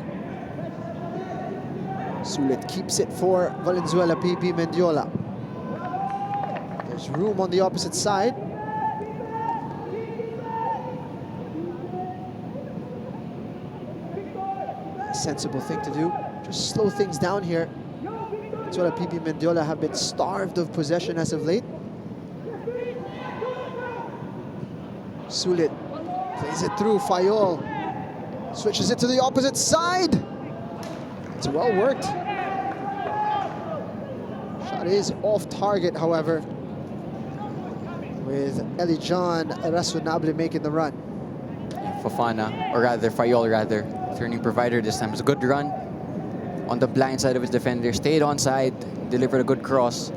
Sulit keeps it for Valenzuela PB Mendiola. There's room on the opposite side. A sensible thing to do. Just slow things down here. Valenzuela PB Mendiola have been starved of possession as of late. Sulit plays it through. Fayol switches it to the opposite side. It's well worked. Shot is off target, however, with Elijan Razonable making the run. Fofana, or rather Fayol rather, turning provider this time. It was a good run on the blind side of his defender, stayed onside, delivered a good cross.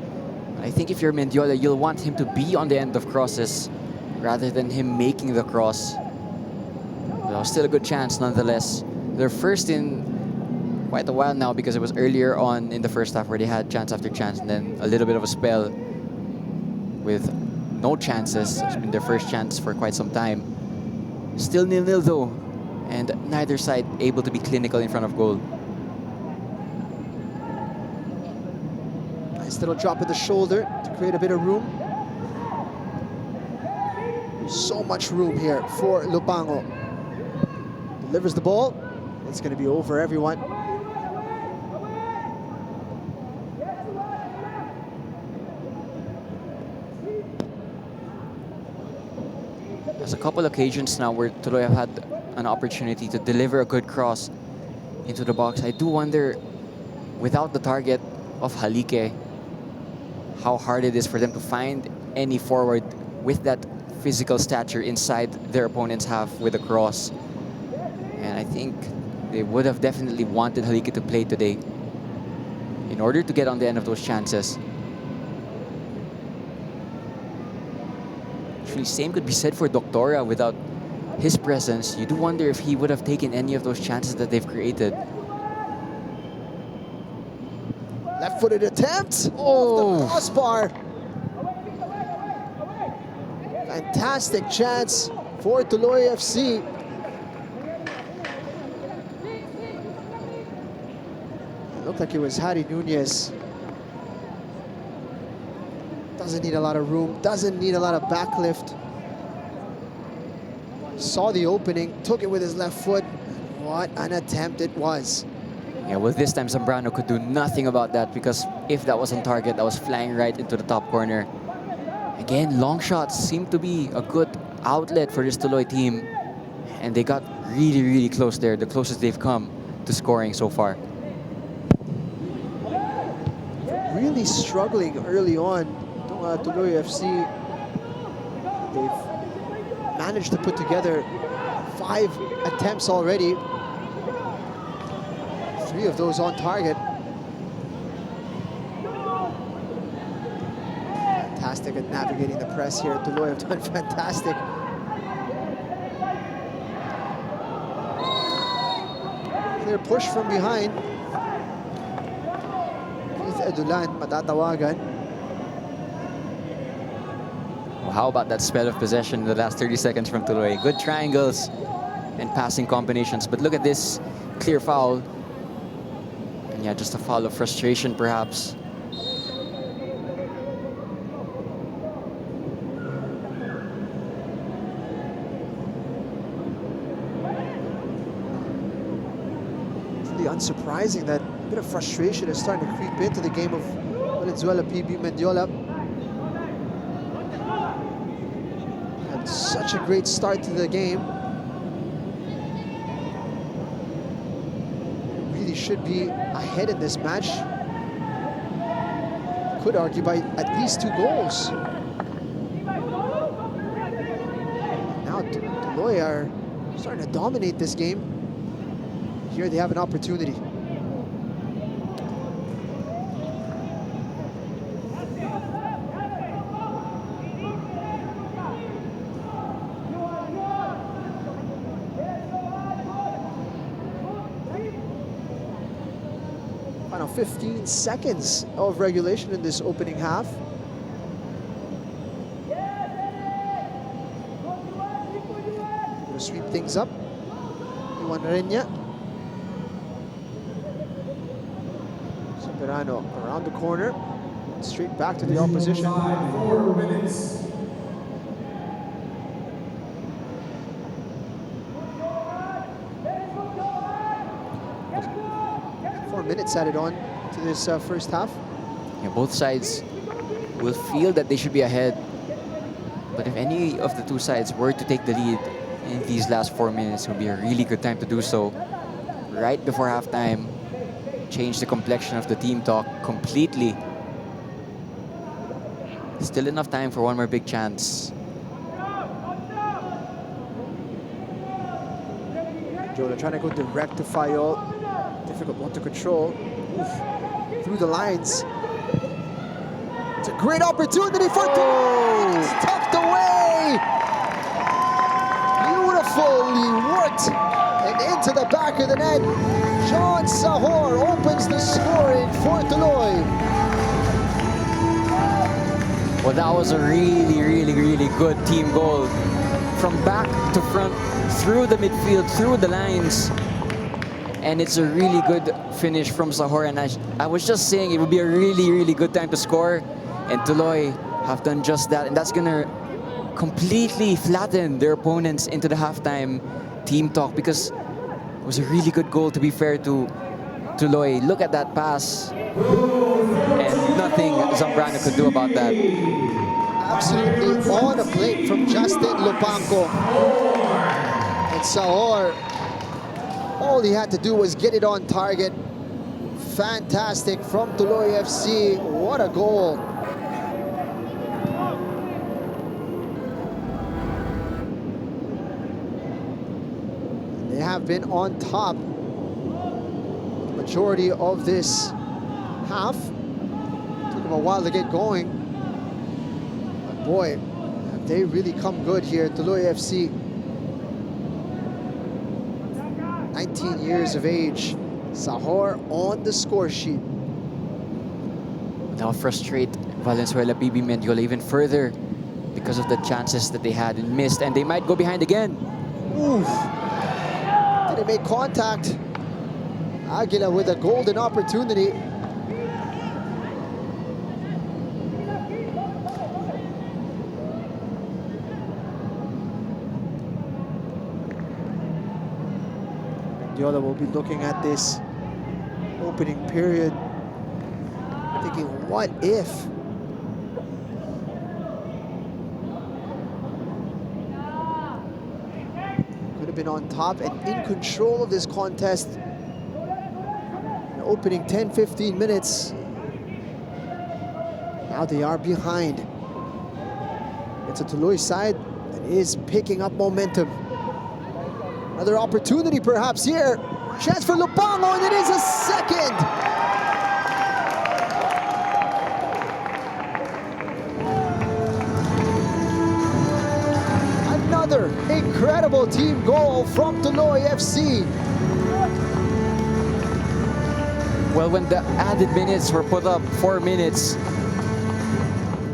I think if you're Mendiola, you'll want him to be on the end of crosses rather than him making the cross. Well, still a good chance nonetheless. They're first in quite a while now because it was earlier on in the first half where they had chance after chance and then a little bit of a spell with no chances. It's been their first chance for quite some time. Still 0-0 though, and neither side able to be clinical in front of goal. Nice little drop of the shoulder to create a bit of room. So much room here for Lupango. Delivers the ball. It's going to be over everyone. There's a couple occasions now where Tuloy have had an opportunity to deliver a good cross into the box. I do wonder, without the target of Halike, how hard it is for them to find any forward with that physical stature inside their opponent's half with a cross. And I think they would have definitely wanted Halike to play today in order to get on the end of those chances. Actually, same could be said for Doctora. Without his presence, you do wonder if he would have taken any of those chances that they've created. Left-footed attempt. Oh, the crossbar. Fantastic chance for Tuloy FC. It looked like it was Harry Nunez. Doesn't need a lot of room, doesn't need a lot of backlift. Saw the opening, took it with his left foot. What an attempt it was. Yeah, well, this time Zambrano could do nothing about that because if that was on target, that was flying right into the top corner. Again, long shots seem to be a good outlet for this Tuloy team. And they got really, really close there, the closest they've come to scoring so far. really struggling early on. Tuloy FC, they've managed to put together 5 attempts already. 3 of those on target. Fantastic at navigating the press here. Tuloy have done fantastic. Clear push from behind. Edulan matatawagan. Well, how about that spell of possession in the last 30 seconds from Tuloy? Good triangles and passing combinations, but look at this clear foul. And yeah, just a foul of frustration perhaps. It's really unsurprising that a bit of frustration is starting to creep into the game of Valenzuela PB Mendiola. Had such a great start to the game. Really should be ahead in this match. Could argue by at least 2 goals. Now Tuloy are starting to dominate this game. Here they have an opportunity. Final 15 seconds of regulation in this opening half. Gonna sweep things up. Iwanrenya. Semperano around the corner. Straight back to the opposition. 4 minutes. 4 minutes added on to this first half. Yeah, both sides will feel that they should be ahead. But if any of the 2 sides were to take the lead in these last 4 minutes, it would be a really good time to do so. Right before halftime, change the complexion of the team talk completely. Still enough time for one more big chance. Mendiola trying to go direct to Fayol. Difficult one to control. Oof. Through the lines. It's a great opportunity for Tuloy. It's tucked away. Beautifully worked. And into the back of the net. John Sahor opens the scoring for Tuloy. Well, that was a really good team goal. From back to front, through the midfield, through the lines. And it's a really good finish from Sahor. And I was just saying it would be a really good time to score. And Tuloy have done just that. And that's going to completely flatten their opponents into the halftime team talk, because it was a really good goal, to be fair to Tuloy. Look at that pass. And nothing Zambrano could do about that. Absolutely on a plate from Justin Lupanco. And Sahor, all he had to do was get it on target. Fantastic from Tuloy FC. What a goal. They have been on top the majority of this half. Took them a while to get going. But boy, have they really come good here. Tuloy FC, 19 years of age. Sahor on the score sheet. Now frustrate Valenzuela PB Mendiola even further because of the chances that they had and missed, and they might go behind again. Oof. Didn't make contact. Aguila with a golden opportunity. Mendiola will be looking at this opening period, thinking, what if? Could have been on top and in control of this contest. In the opening 10-15 minutes. Now they are behind. It's a Tuloy side that is picking up momentum. Another opportunity perhaps here. Chance for Lupango, and it is a second. Another incredible team goal from Tuloy FC. Well, when the added minutes were put up, 4 minutes,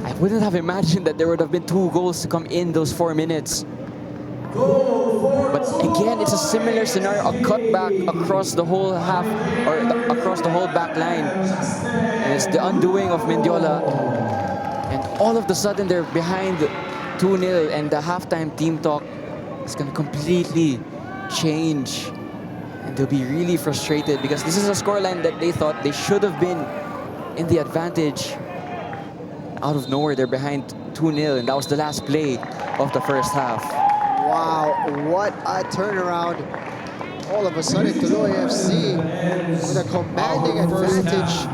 I wouldn't have imagined that there would have been 2 goals to come in those 4 minutes. But again, it's a similar scenario, a cutback across the whole half, or across the whole back line. And it's the undoing of Mendiola. And all of a sudden, they're behind 2-0, and the halftime team talk is going to completely change. And they'll be really frustrated because this is a scoreline that they thought they should have been in the advantage. Out of nowhere, they're behind 2-0, and that was the last play of the first half. Wow, what a turnaround. All of a sudden, Tuloy FC with a commanding advantage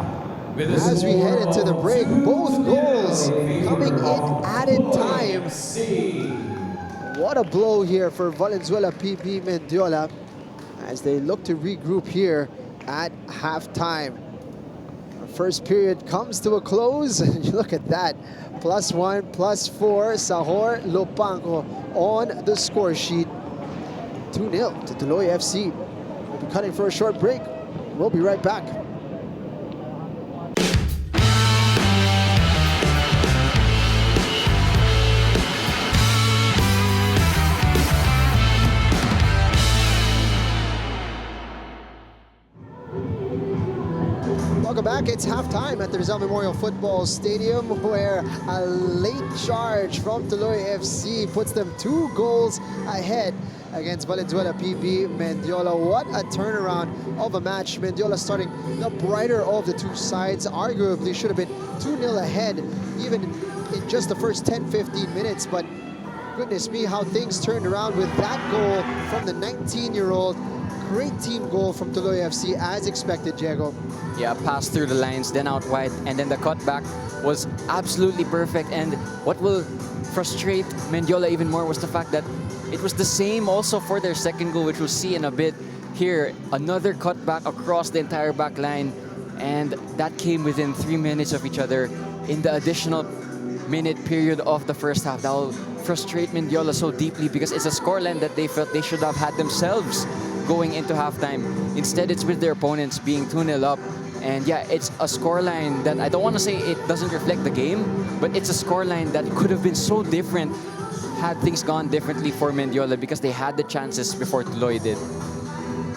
as we head into the break. Both goals coming in added time. What a blow here for Valenzuela PB Mendiola as they look to regroup here at halftime. Our first period comes to a close. You look at that. +1, +4, Sahor Lupango on the score sheet. 2-0 to Tuloy FC. We'll be cutting for a short break. We'll be right back. Welcome back. It's halftime at the Rizal Memorial Football Stadium, where a late charge from Tuloy FC puts them 2 goals ahead against Valenzuela PB Mendiola. What a turnaround of a match. Mendiola starting the brighter of the 2 sides. Arguably should have been 2-0 ahead even in just the first 10-15 minutes, but goodness me, how things turned around with that goal from the 19-year-old. Great team goal from Tuloy FC as expected, Diego. Yeah, pass through the lines, then out wide, and then the cutback was absolutely perfect. And what will frustrate Mendiola even more was the fact that it was the same also for their second goal, which we'll see in a bit. Here, another cutback across the entire back line, and that came within 3 minutes of each other in the additional minute period of the first half. That will frustrate Mendiola so deeply because it's a scoreline that they felt they should have had themselves going into halftime. Instead, it's with their opponents being 2-0 up. And yeah, it's a scoreline that I don't want to say it doesn't reflect the game, but it's a scoreline that could have been so different had things gone differently for Mendiola because they had the chances before Tuloy did.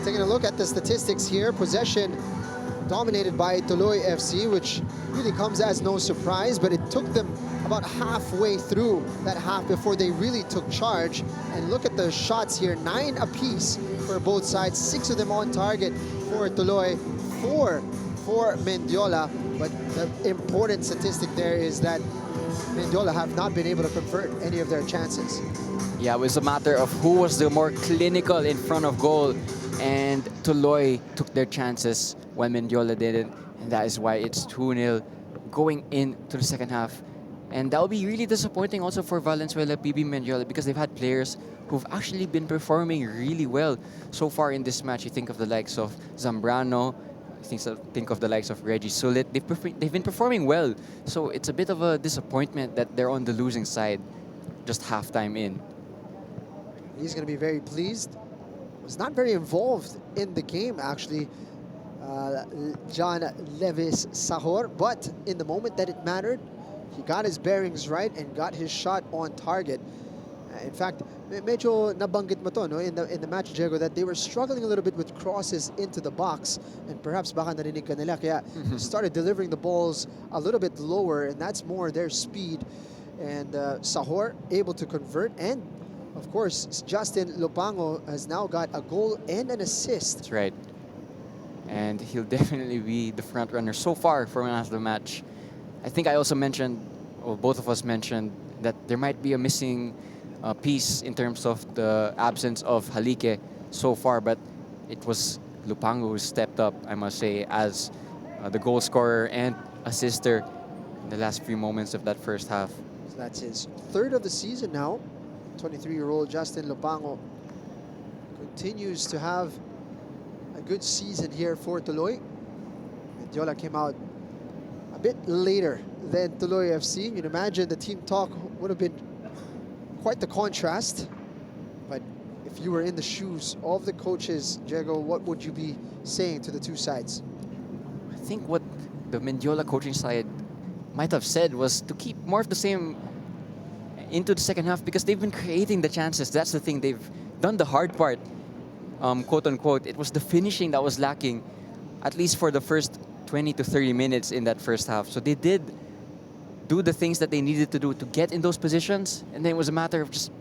Taking a look at the statistics here, possession dominated by Tuloy FC, which really comes as no surprise, but it took them about halfway through that half before they really took charge. And look at the shots here, 9 apiece for both sides, 6 of them on target for Tuloy, 4 for Mendiola. But the important statistic there is that Mendiola have not been able to convert any of their chances. Yeah, it was a matter of who was the more clinical in front of goal, and Tuloy took their chances when Mendiola didn't, and that is why it's 2-0 going into the second half. And that will be really disappointing also for Valenzuela PB Mendiola because they've had players who've actually been performing really well so far in this match. You think of the likes of Zambrano, think of the likes of Reggie Sulit. They've been performing well, so it's a bit of a disappointment that they're on the losing side just halftime in. He's going to be very pleased. Was not very involved in the game, actually, John Levis Sahor, but in the moment that it mattered, he got his bearings right and got his shot on target. In fact, medyo nabanggit mo to, no, in the match, Diego, that they were struggling a little bit with crosses into the box, and perhaps baka narinig ka nila, kaya started delivering the balls a little bit lower, and that's more their speed. And Sahor able to convert, and of course, Justin Lupango has now got a goal and an assist. That's right. And he'll definitely be the front runner so far for man of the match. I think I also mentioned, or both of us mentioned, that there might be a missing piece in terms of the absence of Halike so far, but it was Lupango who stepped up, I must say, as the goal scorer and assister. in the last few moments of that first half. So that's his third of the season now. 23-year-old Justin Lopango continues to have a good season here for Tuloy. Mendiola came out a bit later than Tuloy FC. You'd imagine the team talk would have been quite the contrast. But if you were in the shoes of the coaches, Diego, what would you be saying to the two sides? I think what the Mendiola coaching side might have said was to keep more of the same into the second half, because they've been creating the chances. That's the thing. They've done the hard part, quote unquote. It was the finishing that was lacking, at least for the first 20 to 30 minutes in that first half. So they did do the things that they needed to do to get in those positions, and then it was a matter of just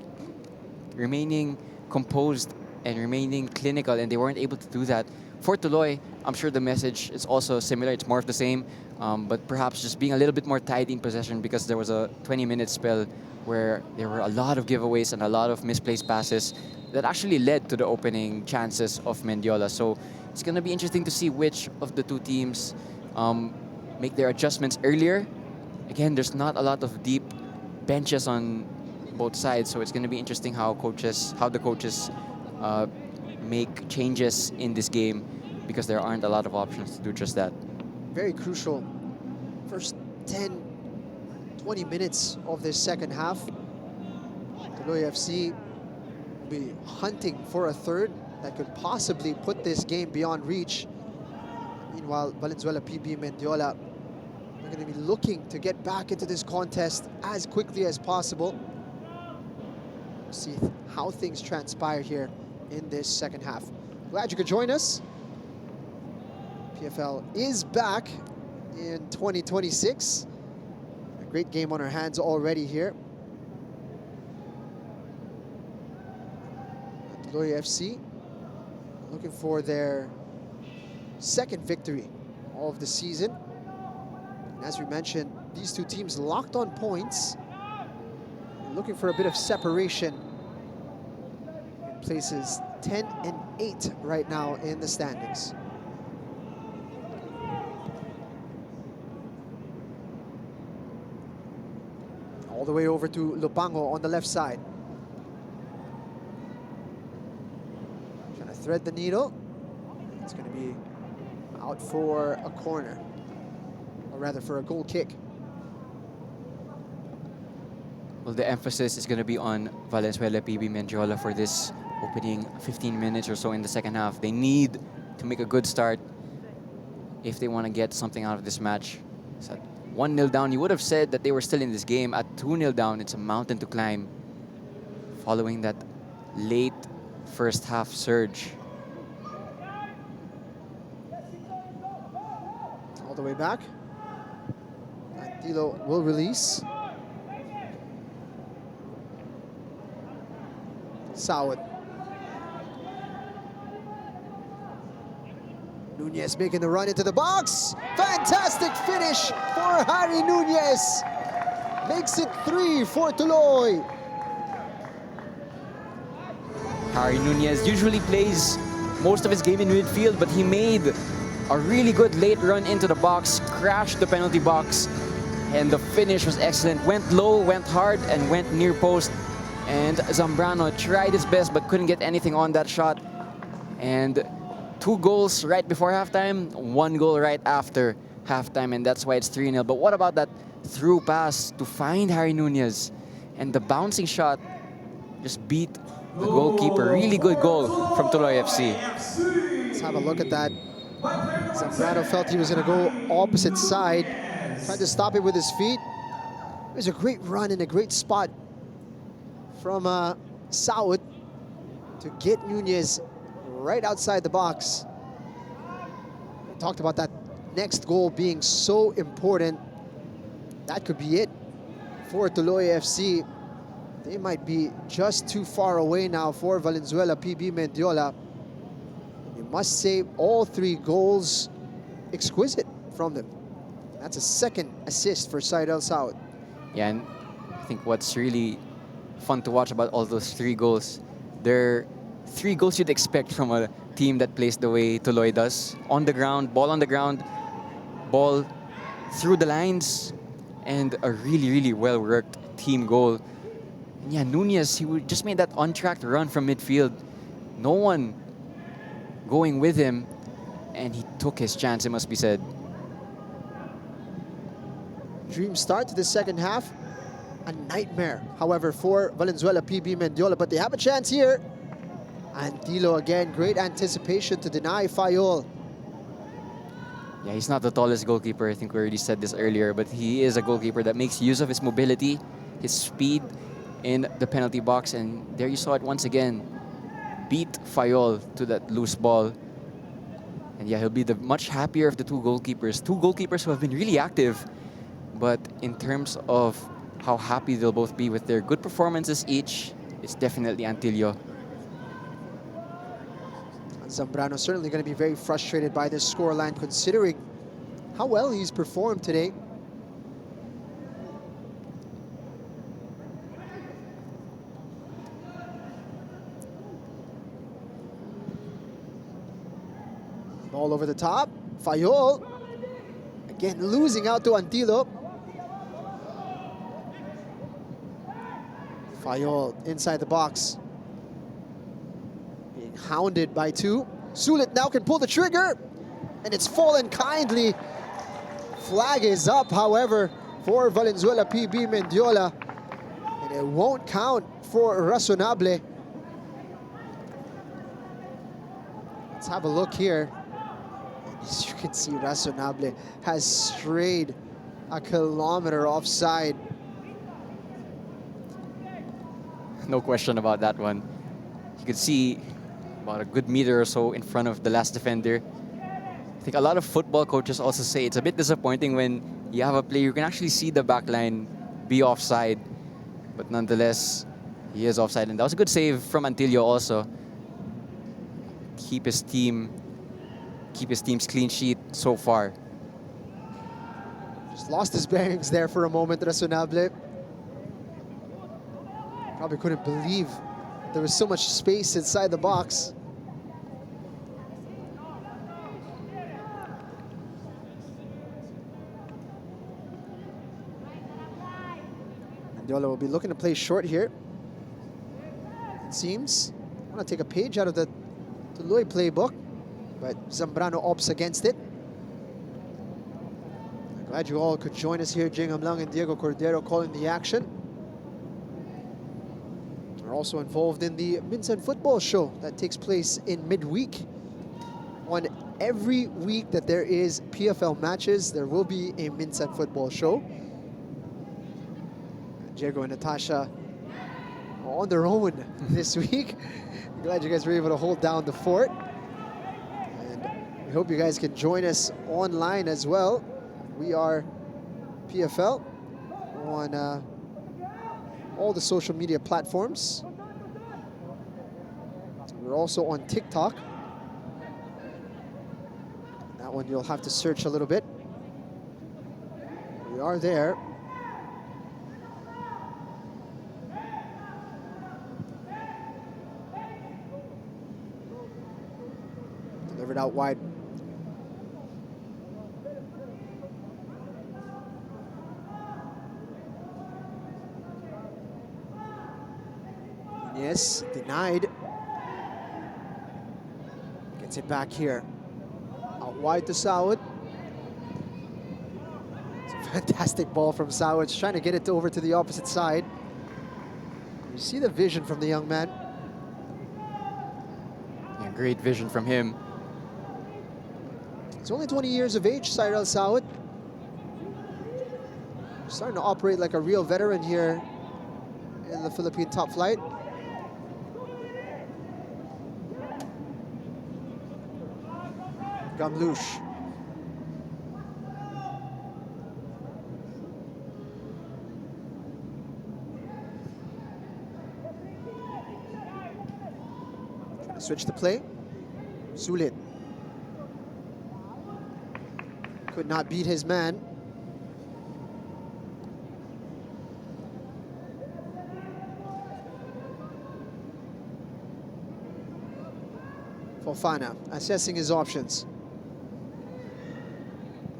remaining composed and remaining clinical, and they weren't able to do that. For Tuloy, I'm sure the message is also similar. It's more of the same, but perhaps just being a little bit more tidy in possession, because there was a 20-minute spell where there were a lot of giveaways and a lot of misplaced passes that actually led to the opening chances of Mendiola. So it's going to be interesting to see which of the two teams make their adjustments earlier. Again, there's not a lot of deep benches on both sides, so it's going to be interesting how the coaches make changes in this game, because there aren't a lot of options to do just that. Very crucial first 10, 20 minutes of this second half. Tuloy FC will be hunting for a third that could possibly put this game beyond reach. Meanwhile, Valenzuela, PB, Mendiola are going to be looking to get back into this contest as quickly as possible. See how things transpire here in this second half. Glad you could join us. PFL is back in 2026. A great game on our hands already here. Tuloy FC looking for their second victory of the season. And as we mentioned, these two teams locked on points, looking for a bit of separation in places 10 and 8 right now in the standings. All the way over to Lopango on the left side. Trying to thread the needle. It's going to be out for a corner, or rather for a goal kick. Well, the emphasis is going to be on Valenzuela, PB, Mendiola for this opening 15 minutes or so in the second half. They need to make a good start if they want to get something out of this match. So 1-0 down, you would have said that they were still in this game. At 2-0 down, it's a mountain to climb following that late first half surge. All the way back. Antilo will release. Sawad. Nunez making the run into the box. Fantastic finish for Harry Nunez. Makes it 3 for Tuloy. Harry Nunez usually plays most of his game in midfield, but he made a really good late run into the box, crashed the penalty box, and the finish was excellent. Went low, went hard, and went near post. And Zambrano tried his best but couldn't get anything on that shot. And 2 goals right before halftime, 1 goal right after halftime, and that's why it's 3-0. But what about that through pass to find Harry Nunez? And the bouncing shot just beat the goalkeeper. Really good goal from Tuloy FC. Let's have a look at that. Zambrano felt he was going to go opposite side. Tried to stop it with his feet. It was a great run and a great spot from Sawad to get Nunez right outside the box. We talked about that next goal being so important. That could be it for Tuloy FC. They might be just too far away now for Valenzuela, PB, Mendiola. You must say all 3 goals exquisite from them. That's a second assist for Saidel Sawad. Yeah, and I think what's really fun to watch about all those 3 goals, they're 3 goals you'd expect from a team that plays the way Tuloy does. On the ground, ball through the lines, and a really, really well-worked team goal. And yeah, Nunez, just made that untracked run from midfield. No one going with him, and he took his chance, it must be said. Dream start to the second half. A nightmare, however, for Valenzuela, PB, Mendiola, but they have a chance here. And Tilo again, great anticipation to deny Fayol. Yeah, he's not the tallest goalkeeper. I think we already said this earlier, but he is a goalkeeper that makes use of his mobility, his speed in the penalty box, and there you saw it once again. Beat Fayol to that loose ball. And yeah, he'll be the much happier of the two goalkeepers. Two goalkeepers who have been really active, but in terms of how happy they'll both be with their good performances each, it's definitely Antillo. Zambrano certainly going to be very frustrated by this scoreline, considering how well he's performed today. Ball over the top. Fayol again losing out to Antillo. Fayol inside the box, being hounded by two. Sulit now can pull the trigger, and it's fallen kindly. Flag is up, however, for Valenzuela, PB, Mendiola, and it won't count for Razonable. Let's have a look here. As you can see, Razonable has strayed a kilometer offside. No question about that one. You could see about a good meter or so in front of the last defender. I think a lot of football coaches also say it's a bit disappointing when you have a player, you can actually see the back line be offside. But nonetheless, he is offside. And that was a good save from Antillo also. Keep his team's clean sheet so far. Just lost his bearings there for a moment, Razonable. Probably couldn't believe there was so much space inside the box. Mendiola will be looking to play short here. It seems. I want to take a page out of the Tuloy playbook, but Zambrano opts against it. I'm glad you all could join us here. Jingam Lang and Diego Cordero calling the action. Are also involved in the Minsan Football Show that takes place in midweek. On every week that there is PFL matches, there will be a Minsan Football Show. Diego and Natasha are on their own this week. Glad you guys were able to hold down the fort. And we hope you guys can join us online as well. We are PFL on all the social media platforms. We're also on TikTok. That one you'll have to search a little bit. We are there. Delivered out wide. Yes, denied. Gets it back here. Out wide to Saud. It's a fantastic ball from Saud. He's trying to get it over to the opposite side. You see the vision from the young man. Yeah, great vision from him. He's only 20 years of age, Cyril Saud. Starting to operate like a real veteran here in the Philippine top flight. Gamlush. Trying to switch the play. Sulit. Could not beat his man. Fofana assessing his options.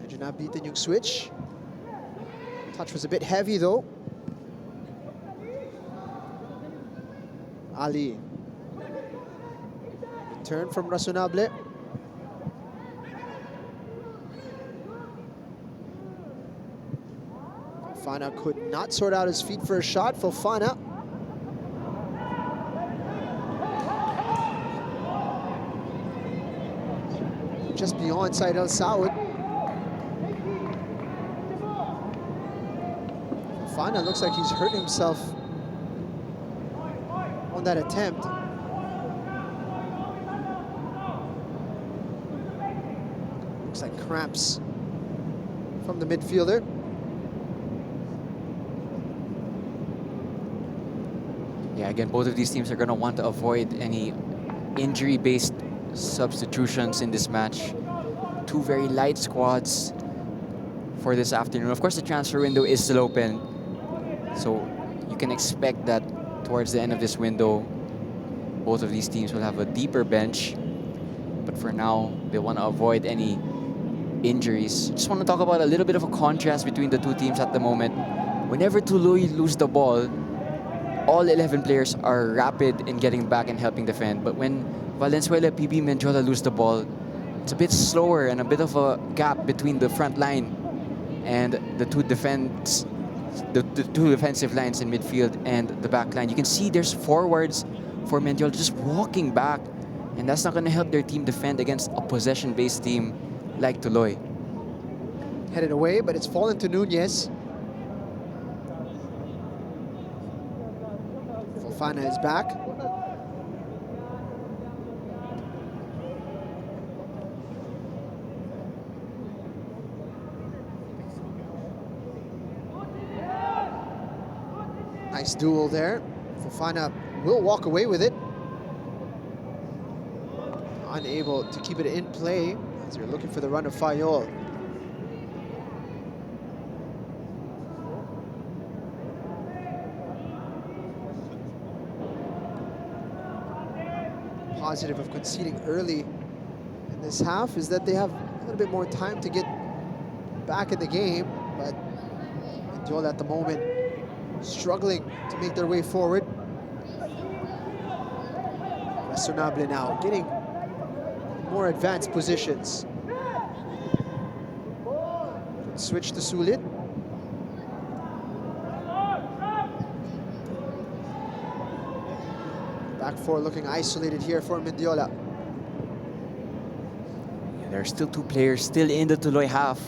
Medyo nabitin yung switch. Touch was a bit heavy though. Ali. Turn from Razonable. Fofana could not sort out his feet for a shot. Fofana. Just beyond Said El Saud. Fofana looks like he's hurt himself on that attempt. Looks like cramps from the midfielder. Yeah, again, both of these teams are going to want to avoid any injury-based substitutions in this match. Two very light squads for this afternoon. Of course, the transfer window is still open, so you can expect that towards the end of this window, both of these teams will have a deeper bench. But for now, they want to avoid any injuries. Just want to talk about a little bit of a contrast between the two teams at the moment. Whenever Tuloy lose the ball, all 11 players are rapid in getting back and helping defend. But when Valenzuela, PB, Mendiola lose the ball, it's a bit slower and a bit of a gap between the front line and the two defensive lines in midfield and the back line. You can see there's forwards for Mendiola just walking back, and that's not going to help their team defend against a possession-based team like Tuloy. Headed away, but it's fallen to Nunez. Fofana is back. Nice duel there. Fofana will walk away with it. Unable to keep it in play as you're looking for the run of Fayol. Positive of conceding early in this half is that they have a little bit more time to get back in the game, but Mendiola at the moment struggling to make their way forward. Razonable now getting more advanced positions. Switch to Sulit. Back four looking isolated here for Mendiola. Yeah, there are still two players still in the Tuloy half,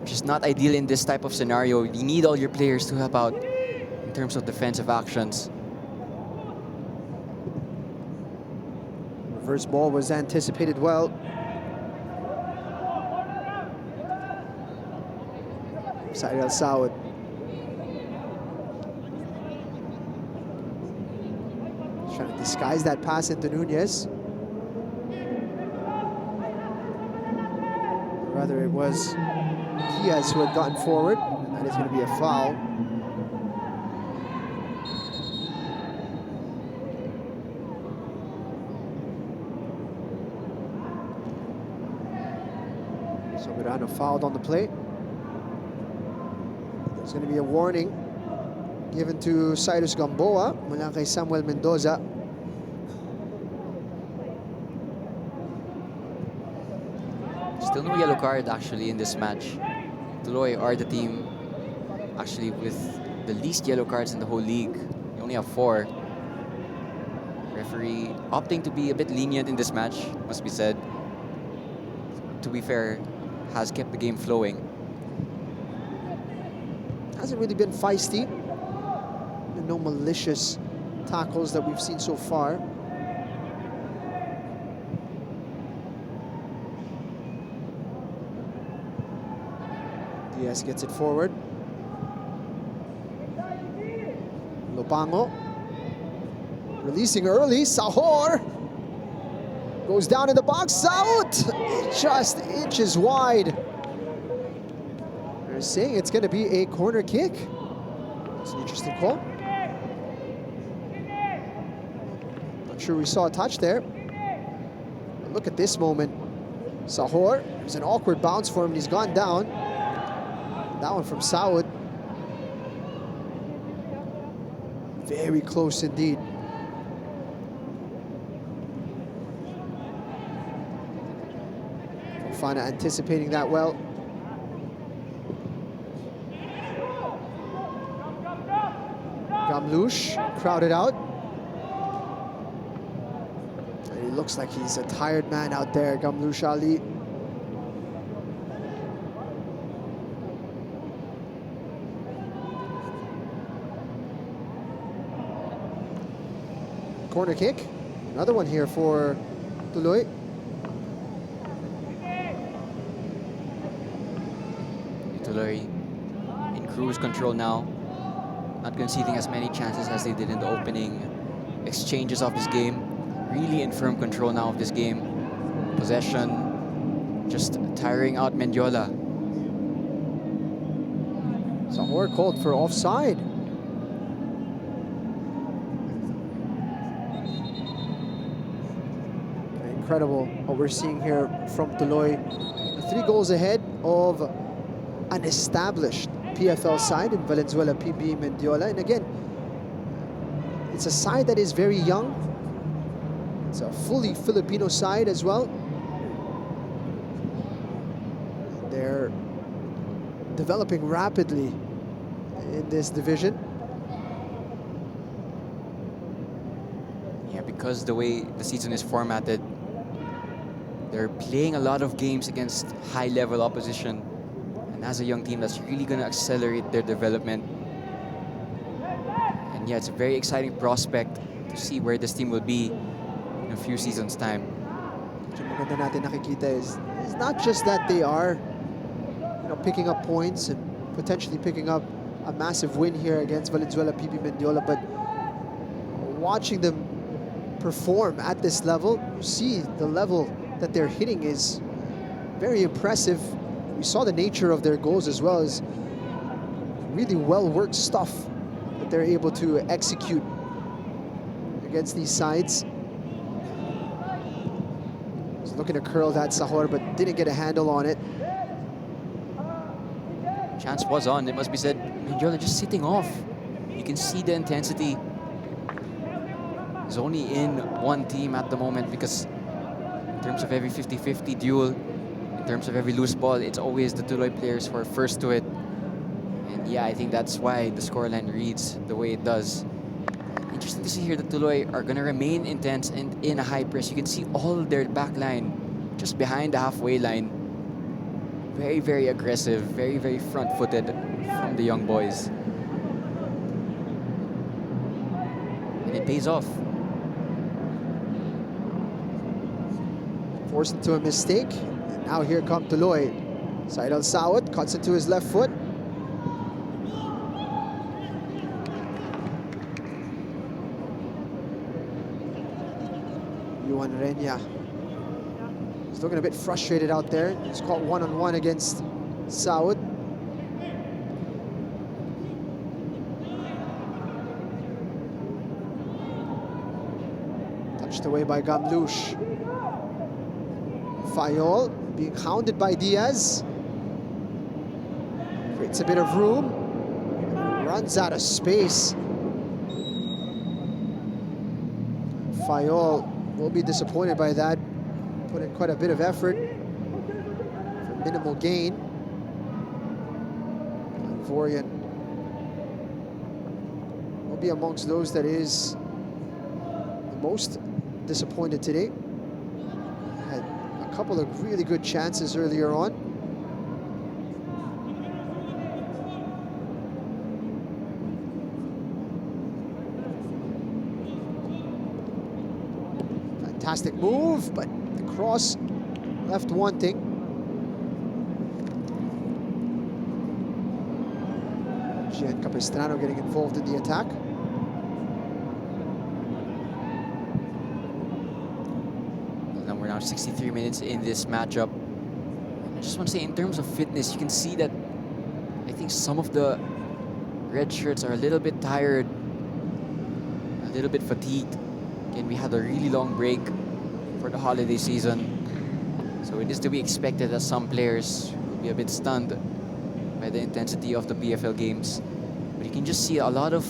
which is not ideal in this type of scenario. You need all your players to help out in terms of defensive actions. Reverse ball was anticipated well. Said El Saud. Trying to disguise that pass into Nunez. Rather, it was Diaz who had gotten forward, and that is going to be a foul. Soberano fouled on the play. There's going to be a warning given to Cyrus Gamboa mula kay Samuel Mendoza. Still no yellow card actually in this match. Tuloy are the team actually with the least yellow cards in the whole league. They only have 4. Referee opting to be a bit lenient in this match, must be said. To be fair, has kept the game flowing. Hasn't really been feisty. No malicious tackles that we've seen so far. Diaz gets it forward. Lopango releasing early. Sahor goes down in the box. Out! Just inches wide. They're saying it's going to be a corner kick. It's an interesting call. Not sure we saw a touch there. But look at this moment. Sahor, there's an awkward bounce for him and he's gone down. That one from Saud. Very close indeed. Fofana anticipating that well. Gamlouche crowded out. And he looks like he's a tired man out there, Gamlouche Ali. Corner kick. Another one here for Tuloy. Tuloy in cruise control now. Not conceding as many chances as they did in the opening exchanges of this game. Really in firm control now of this game. Possession, just tiring out Mendiola. Sahor called for offside. Incredible what we're seeing here from Tuloy. 3 goals ahead of an established PFL side in Valenzuela, PB Mendiola. And again, it's a side that is very young. It's a fully Filipino side as well. They're developing rapidly in this division. Yeah, because the way the season is formatted, they're playing a lot of games against high-level opposition. And as a young team, that's really going to accelerate their development. And yeah, it's a very exciting prospect to see where this team will be in a few seasons' time. What maganda natin nakikita is not just that they are, picking up points and potentially picking up a massive win here against Valenzuela PB Mendiola, but watching them perform at this level, you see the level that they're hitting is very impressive. We saw the nature of their goals as well as really well-worked stuff that they're able to execute against these sides. Was looking to curl that Sahor, but didn't get a handle on it. Chance was on, it must be said. Mendiola just sitting off. You can see the intensity. He's only in one team at the moment because in terms of every 50-50 duel, in terms of every loose ball, it's always the Tuloy players who are first to it. And yeah, I think that's why the scoreline reads the way it does. Interesting to see here that Tuloy are going to remain intense and in a high press. You can see all their back line just behind the halfway line. Very, very aggressive, very, very front-footed from the young boys. And it pays off. Forced into a mistake. And now here come Tuloy. Said Al Saud cuts into his left foot. Yuan Renya. He's looking a bit frustrated out there. He's caught one-on-one against Saud. Touched away by Gamlouche. Fayol being hounded by Diaz. Creates a bit of room. Runs out of space. Fayol will be disappointed by that. Put in quite a bit of effort for minimal gain. Vorian will be amongst those that is the most disappointed today. Had a couple of really good chances earlier on. Fantastic move, but the cross left wanting. Gian Capistrano getting involved in the attack. And we're now 63 minutes in this matchup. I just want to say, in terms of fitness, you can see that I think some of the red shirts are a little bit tired, a little bit fatigued. Again, we had a really long break for the holiday season. So it is to be expected that some players will be a bit stunned by the intensity of the PFL games. But you can just see a lot of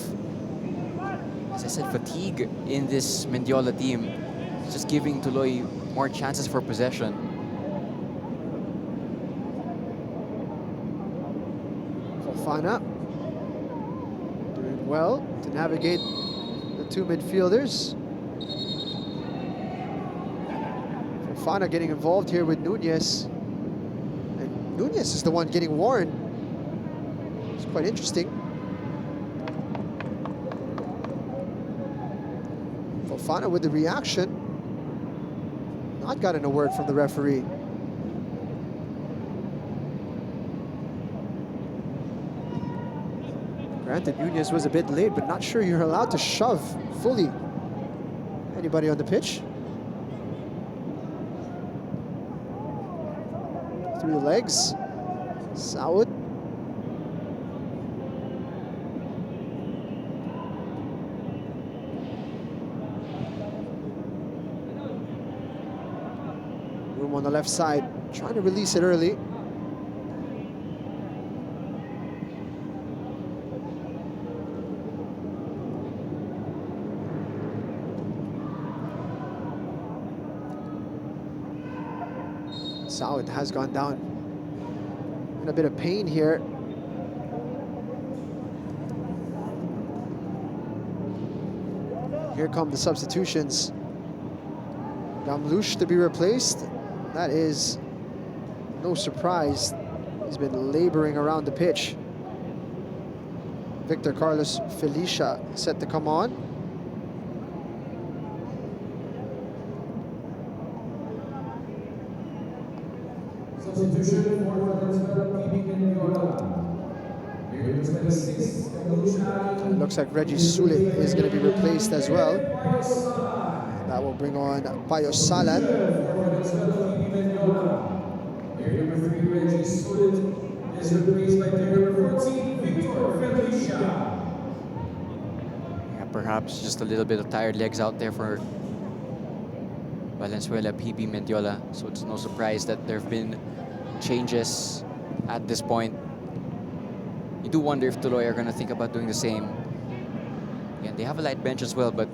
as I said, fatigue in this Mendiola team. It's just giving Tuloy more chances for possession. Fofana doing well to navigate the two midfielders. Fofana getting involved here with Nunez. And Nunez is the one getting warned. It's quite interesting. Fofana with the reaction. Not gotten a word from the referee. Granted, Nunez was a bit late, but not sure you're allowed to shove fully anybody on the pitch. Through the legs. Saud. Room on the left side, trying to release it early. Saud has gone down in a bit of pain here. Here come the substitutions. Gamlush to be replaced. That is no surprise. He's been laboring around the pitch. Victor Carlos Felicia set to come on. Substitution for Valenzuela, Mendiola. Here is number 6, It looks like Reggie Sulit is going to be replaced as well. That will bring on Payo Salan. Here number 3, Reggie Sulit is replaced by number 14, Victor Felicia. Yeah, perhaps just a little bit of tired legs out there for Valenzuela, PB, Mendiola. So it's no surprise that there have been changes at this point. You do wonder if Tuloy are going to think about doing the same. Again, they have a light bench as well, but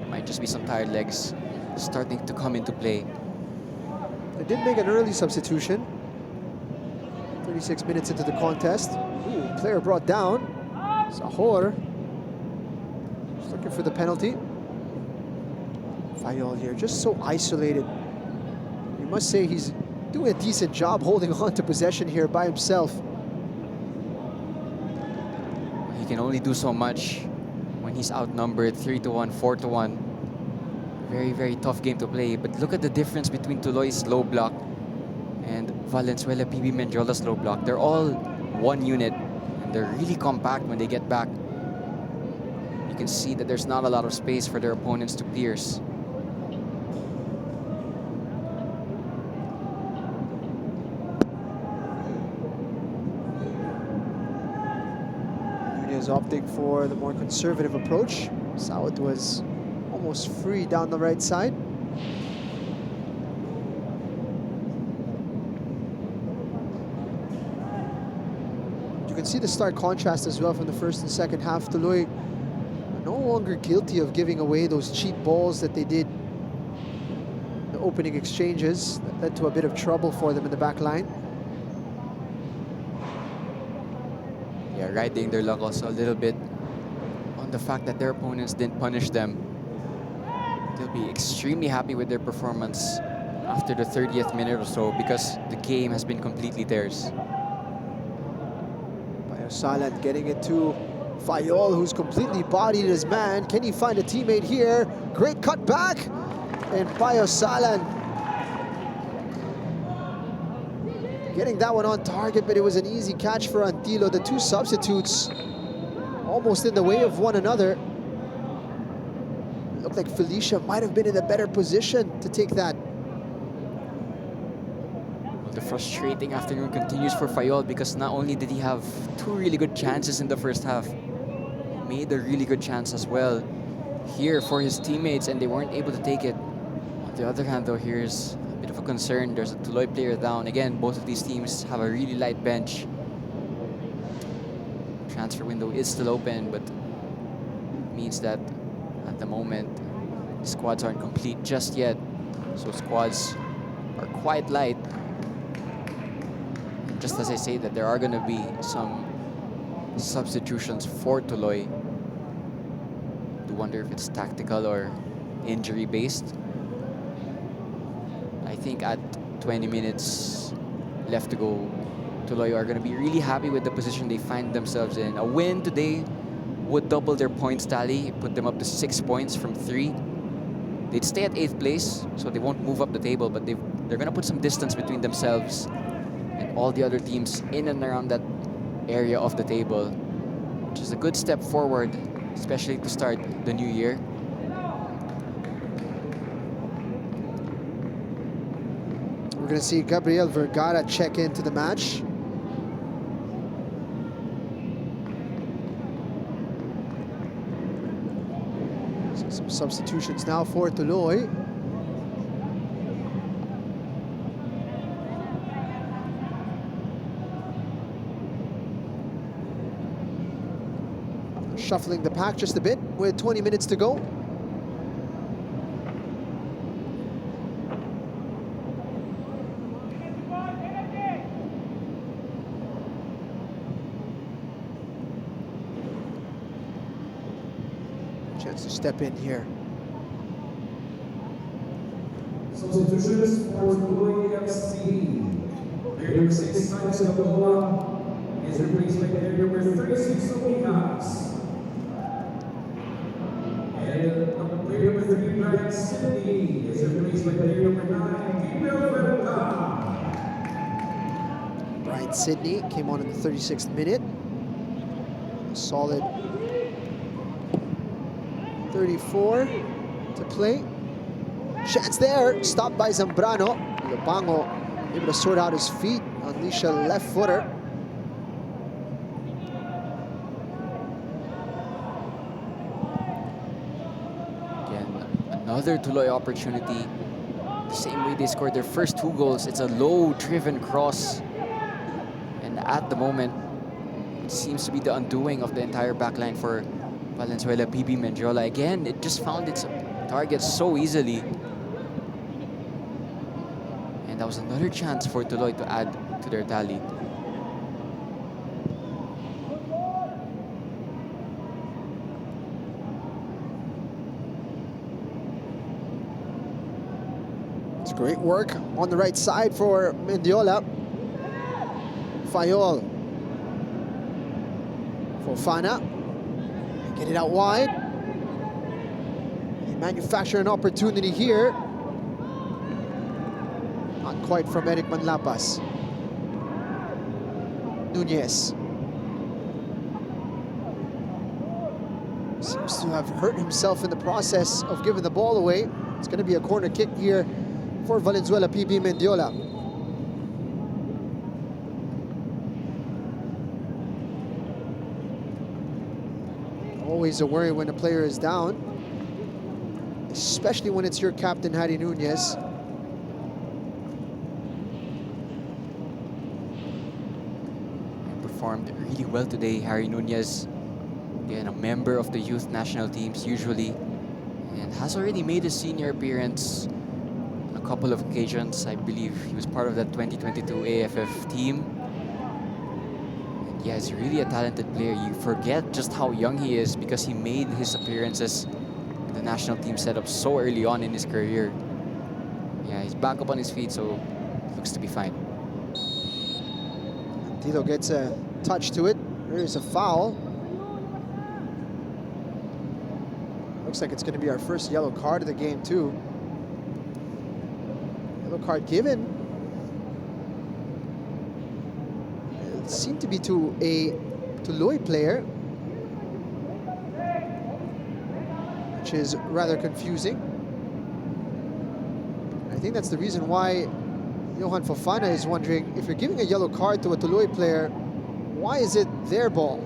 it might just be some tired legs starting to come into play. They did make an early substitution. 36 minutes into the contest. Ooh, player brought down. Sahor. Just looking for the penalty. Fayol here, just so isolated. You must say he's doing a decent job holding on to possession here by himself. He can only do so much when he's outnumbered 3-1, 4-1. Very, very tough game to play. But look at the difference between Tuloy's low block and Valenzuela, PB, Mendiola's low block. They're all one unit, and they're really compact when they get back. You can see that there's not a lot of space for their opponents to pierce. Nunez opting for the more conservative approach. Saud was almost free down the right side. You can see the stark contrast as well from the first and second half. Tuloy no longer guilty of giving away those cheap balls that they did in the opening exchanges. That led to a bit of trouble for them in the back line. Yeah, riding their luck also a little bit on the fact that their opponents didn't punish them. They'll be extremely happy with their performance after the 30th minute or so because the game has been completely theirs. Payo Salan getting it to Fayol, who's completely bodied his man. Can he find a teammate here? Great cut back. And Payo Salan getting that one on target, but it was an easy catch for Antilo. The two substitutes almost in the way of one another. Looked like Felicia might have been in a better position to take that. The frustrating afternoon continues for Fayol because not only did he have two really good chances in the first half, he made a really good chance as well here for his teammates and they weren't able to take it. On the other hand though, here's a bit of a concern. There's a Tuloy player down. Again, both of these teams have a really light bench. Transfer window is still open, but means that at the moment, squads aren't complete just yet. So squads are quite light. Just as I say that there are going to be some substitutions for Tuloy. I wonder if it's tactical or injury based. I think at 20 minutes left to go, Tuloy are going to be really happy with the position they find themselves in. A win today would double their points tally, put them up to 6 points from 3. They'd stay at 8th place, so they won't move up the table, but they're going to put some distance between themselves and all the other teams in and around that area of the table, which is a good step forward, especially to start the new year. We're going to see Gabriel Vergara check into the match. So some substitutions now for Tuloy. Shuffling the pack just a bit with 20 minutes to go. Chance to step in here. Substitutions for Tuloy FC. Player number 6, Sanchez Mendiola, is replaced by player number 36, Omigas. And player number 3, Brian Sidney, is replaced by player number 9, Gabriel Vergara. Brian Sidney came on in the 36th minute. A solid 34 to play. Chance there, stopped by Zambrano. Lobango able to sort out his feet, unleash a left footer. Again, another Tuloy opportunity. The same way they scored their first 2 goals. It's a low-driven cross. And at the moment, it seems to be the undoing of the entire backline for Valenzuela, PB Mendiola. Again, it just found its target so easily. And that was another chance for Tuloy to add to their tally. It's great work on the right side for Mendiola. Fayol. Fofana. Get it out wide. They manufacture an opportunity here. Not quite from Eric Manlapas. Nunez. Seems to have hurt himself in the process of giving the ball away. It's going to be a corner kick here for Valenzuela, PB Mendiola. Always a worry when a player is down, especially when it's your captain, Harry Nunez. Performed really well today, Harry Nunez. Again, a member of the youth national teams usually, and has already made his senior appearance on a couple of occasions. I believe he was part of that 2022 AFF team. Yeah, he's really a talented player. You forget just how young he is because he made his appearances in the national team setup so early on in his career. Yeah, he's back up on his feet, so looks to be fine. Tito gets a touch to it. There is a foul. Looks like it's going to be our first yellow card of the game, too. Yellow card given. It seemed to be to a Tuloy player, which is rather confusing. I think that's the reason why Johan Fofana is wondering, if you're giving a yellow card to a Tuloy player, why is it their ball?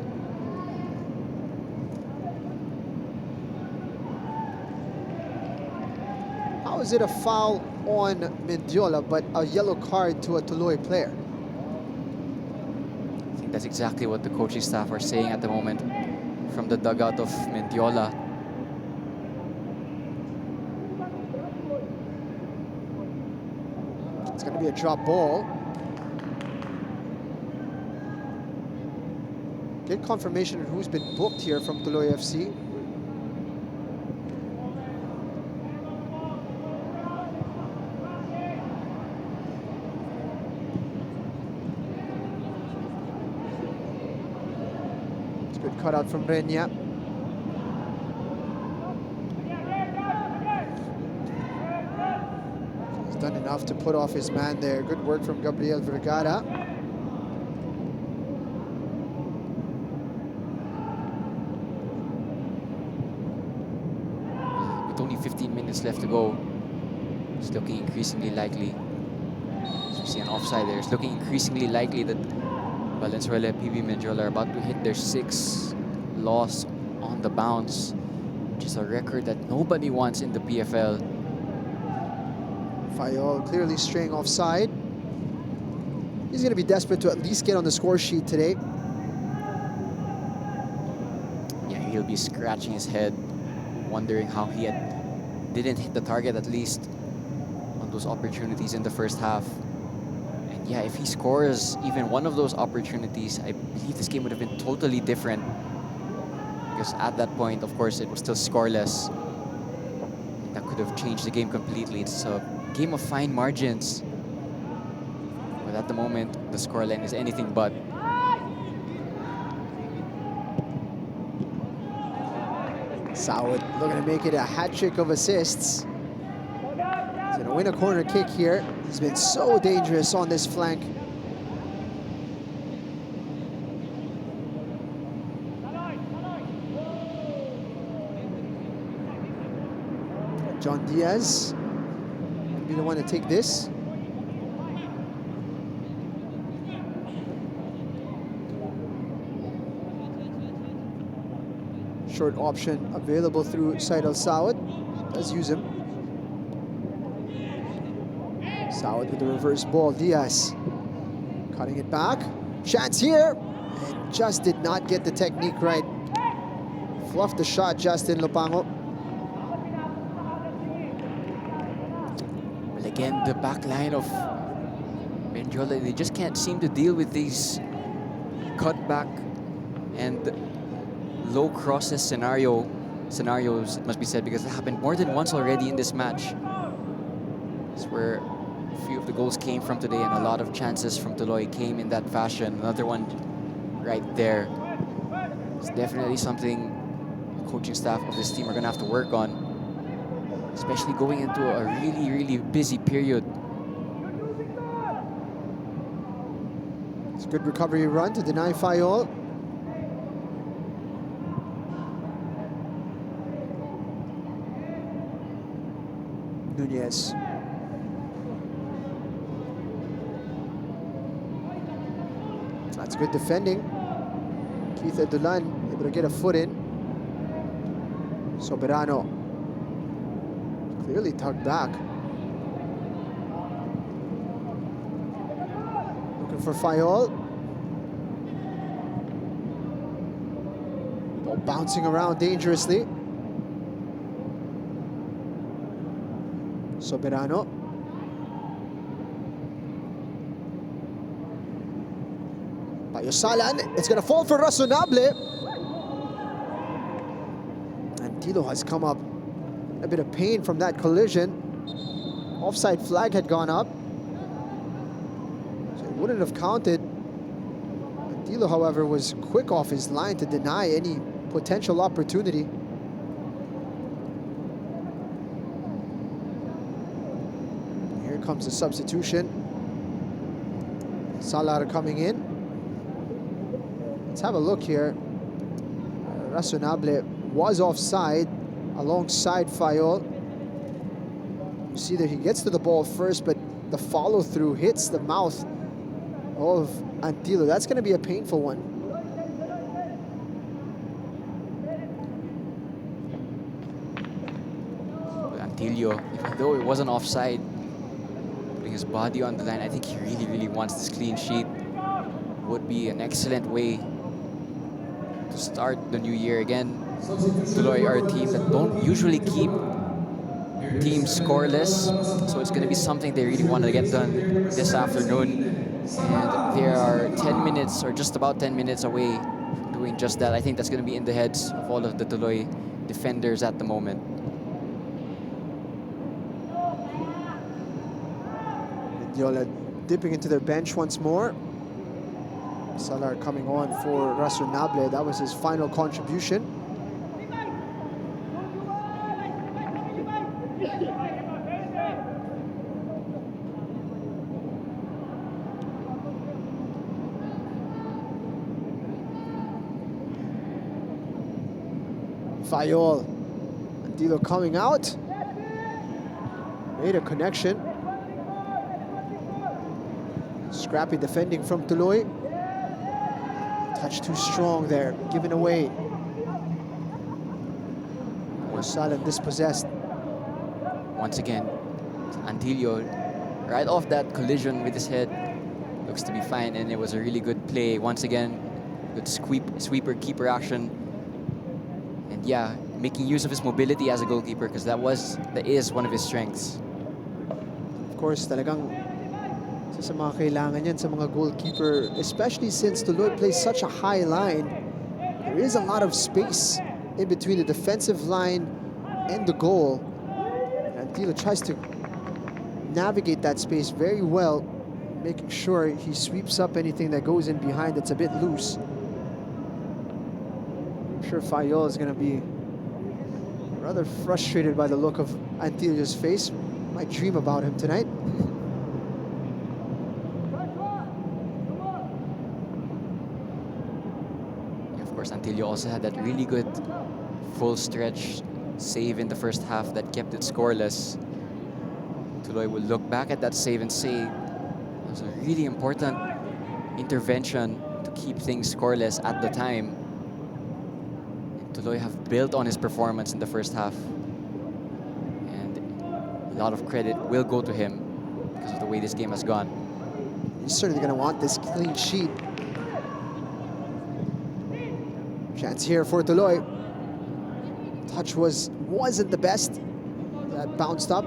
How is it a foul on Mendiola but a yellow card to a Tuloy player? I think that's exactly what the coaching staff are saying at the moment. from the dugout of Mendiola. It's going to be a drop ball. Get confirmation on who's been booked here from Tuloy FC. It's a good cutout from Renya. He's done enough to put off his man there. Good work from Gabriel Vergara. Only 15 minutes left to go. It's looking increasingly likely. As we see an offside there, it's looking increasingly likely that Valenzuela and PB Mendiola are about to hit their 6th loss on the bounce, which is a record that nobody wants in the PFL. Fayol clearly straying offside. He's going to be desperate to at least get on the score sheet today. Yeah, he'll be scratching his head, wondering how he didn't hit the target at least on those opportunities in the first half. And yeah, if he scores even one of those opportunities, I believe this game would have been totally different. Because at that point, of course, it was still scoreless. That could have changed the game completely. It's a game of fine margins. But at the moment, the scoreline is anything but. Saud looking to make it a hat trick of assists. He's going to win a corner kick here. He's been so dangerous on this flank. John Diaz will be the one to take this. Short option available through Said Saud. Does use him. Saud with the reverse ball. Diaz cutting it back. Chance here. And just did not get the technique right. Fluffed the shot, Justin Lopango. Well, again, the back line of Mendiola, they just can't seem to deal with these cutback and low crosses scenarios, it must be said, because it happened more than once already in this match. It's where a few of the goals came from today, and a lot of chances from Tuloy came in that fashion. Another one right there. It's definitely something the coaching staff of this team are going to have to work on, especially going into a really, really busy period. It's a good recovery run to deny Fayol. Nunez. That's good defending. Keith Edulan able to get a foot in. Soberano clearly tugged back. Looking for Fayol. Ball bouncing around dangerously. Soberano. Payosalan. It's going to fall for Razonable. And Tilo has come up a bit of pain from that collision. Offside flag had gone up, so it wouldn't have counted. Tilo, however, was quick off his line to deny any potential opportunity. Comes the substitution. Salar coming in. Let's have a look here. Razonable was offside alongside Fayol. You see that he gets to the ball first, but the follow-through hits the mouth of Antilo. That's going to be a painful one. Antilio, even though it wasn't offside, his body on the line, I think he really, really wants this clean sheet. Would be an excellent way to start the new year again. Tuloy are a team that don't usually keep teams scoreless, so it's going to be something they really want to get done this afternoon. And they are 10 minutes or just about 10 minutes away from doing just that. I think that's going to be in the heads of all of the Tuloy defenders at the moment. Mendiola dipping into their bench once more. Salar coming on for Razonable. That was his final contribution. Fayol. Antilo coming out. Made a connection. Scrappy defending from Tuloy. Touch too strong there, given away. Salam dispossessed. Once again, Antilio, right off that collision with his head, looks to be fine, and it was a really good play. Once again, good sweeper keeper action. And yeah, making use of his mobility as a goalkeeper, because that is one of his strengths. Of course, talagang sa mga kailangan yan sa mga goalkeeper, especially since Tuloy plays such a high line. There is a lot of space in between the defensive line and the goal. And Antilo tries to navigate that space very well, making sure he sweeps up anything that goes in behind that's a bit loose. I'm sure Fayol is going to be rather frustrated by the look of Antilio's face. Might dream about him tonight. Antilio also had that really good full stretch save in the first half that kept it scoreless. Tuloy will look back at that save and say it was a really important intervention to keep things scoreless at the time. And Tuloy have built on his performance in the first half, and a lot of credit will go to him because of the way this game has gone. He's certainly going to want this clean sheet. Chance here for Tuloy. Touch wasn't the best. That bounced up.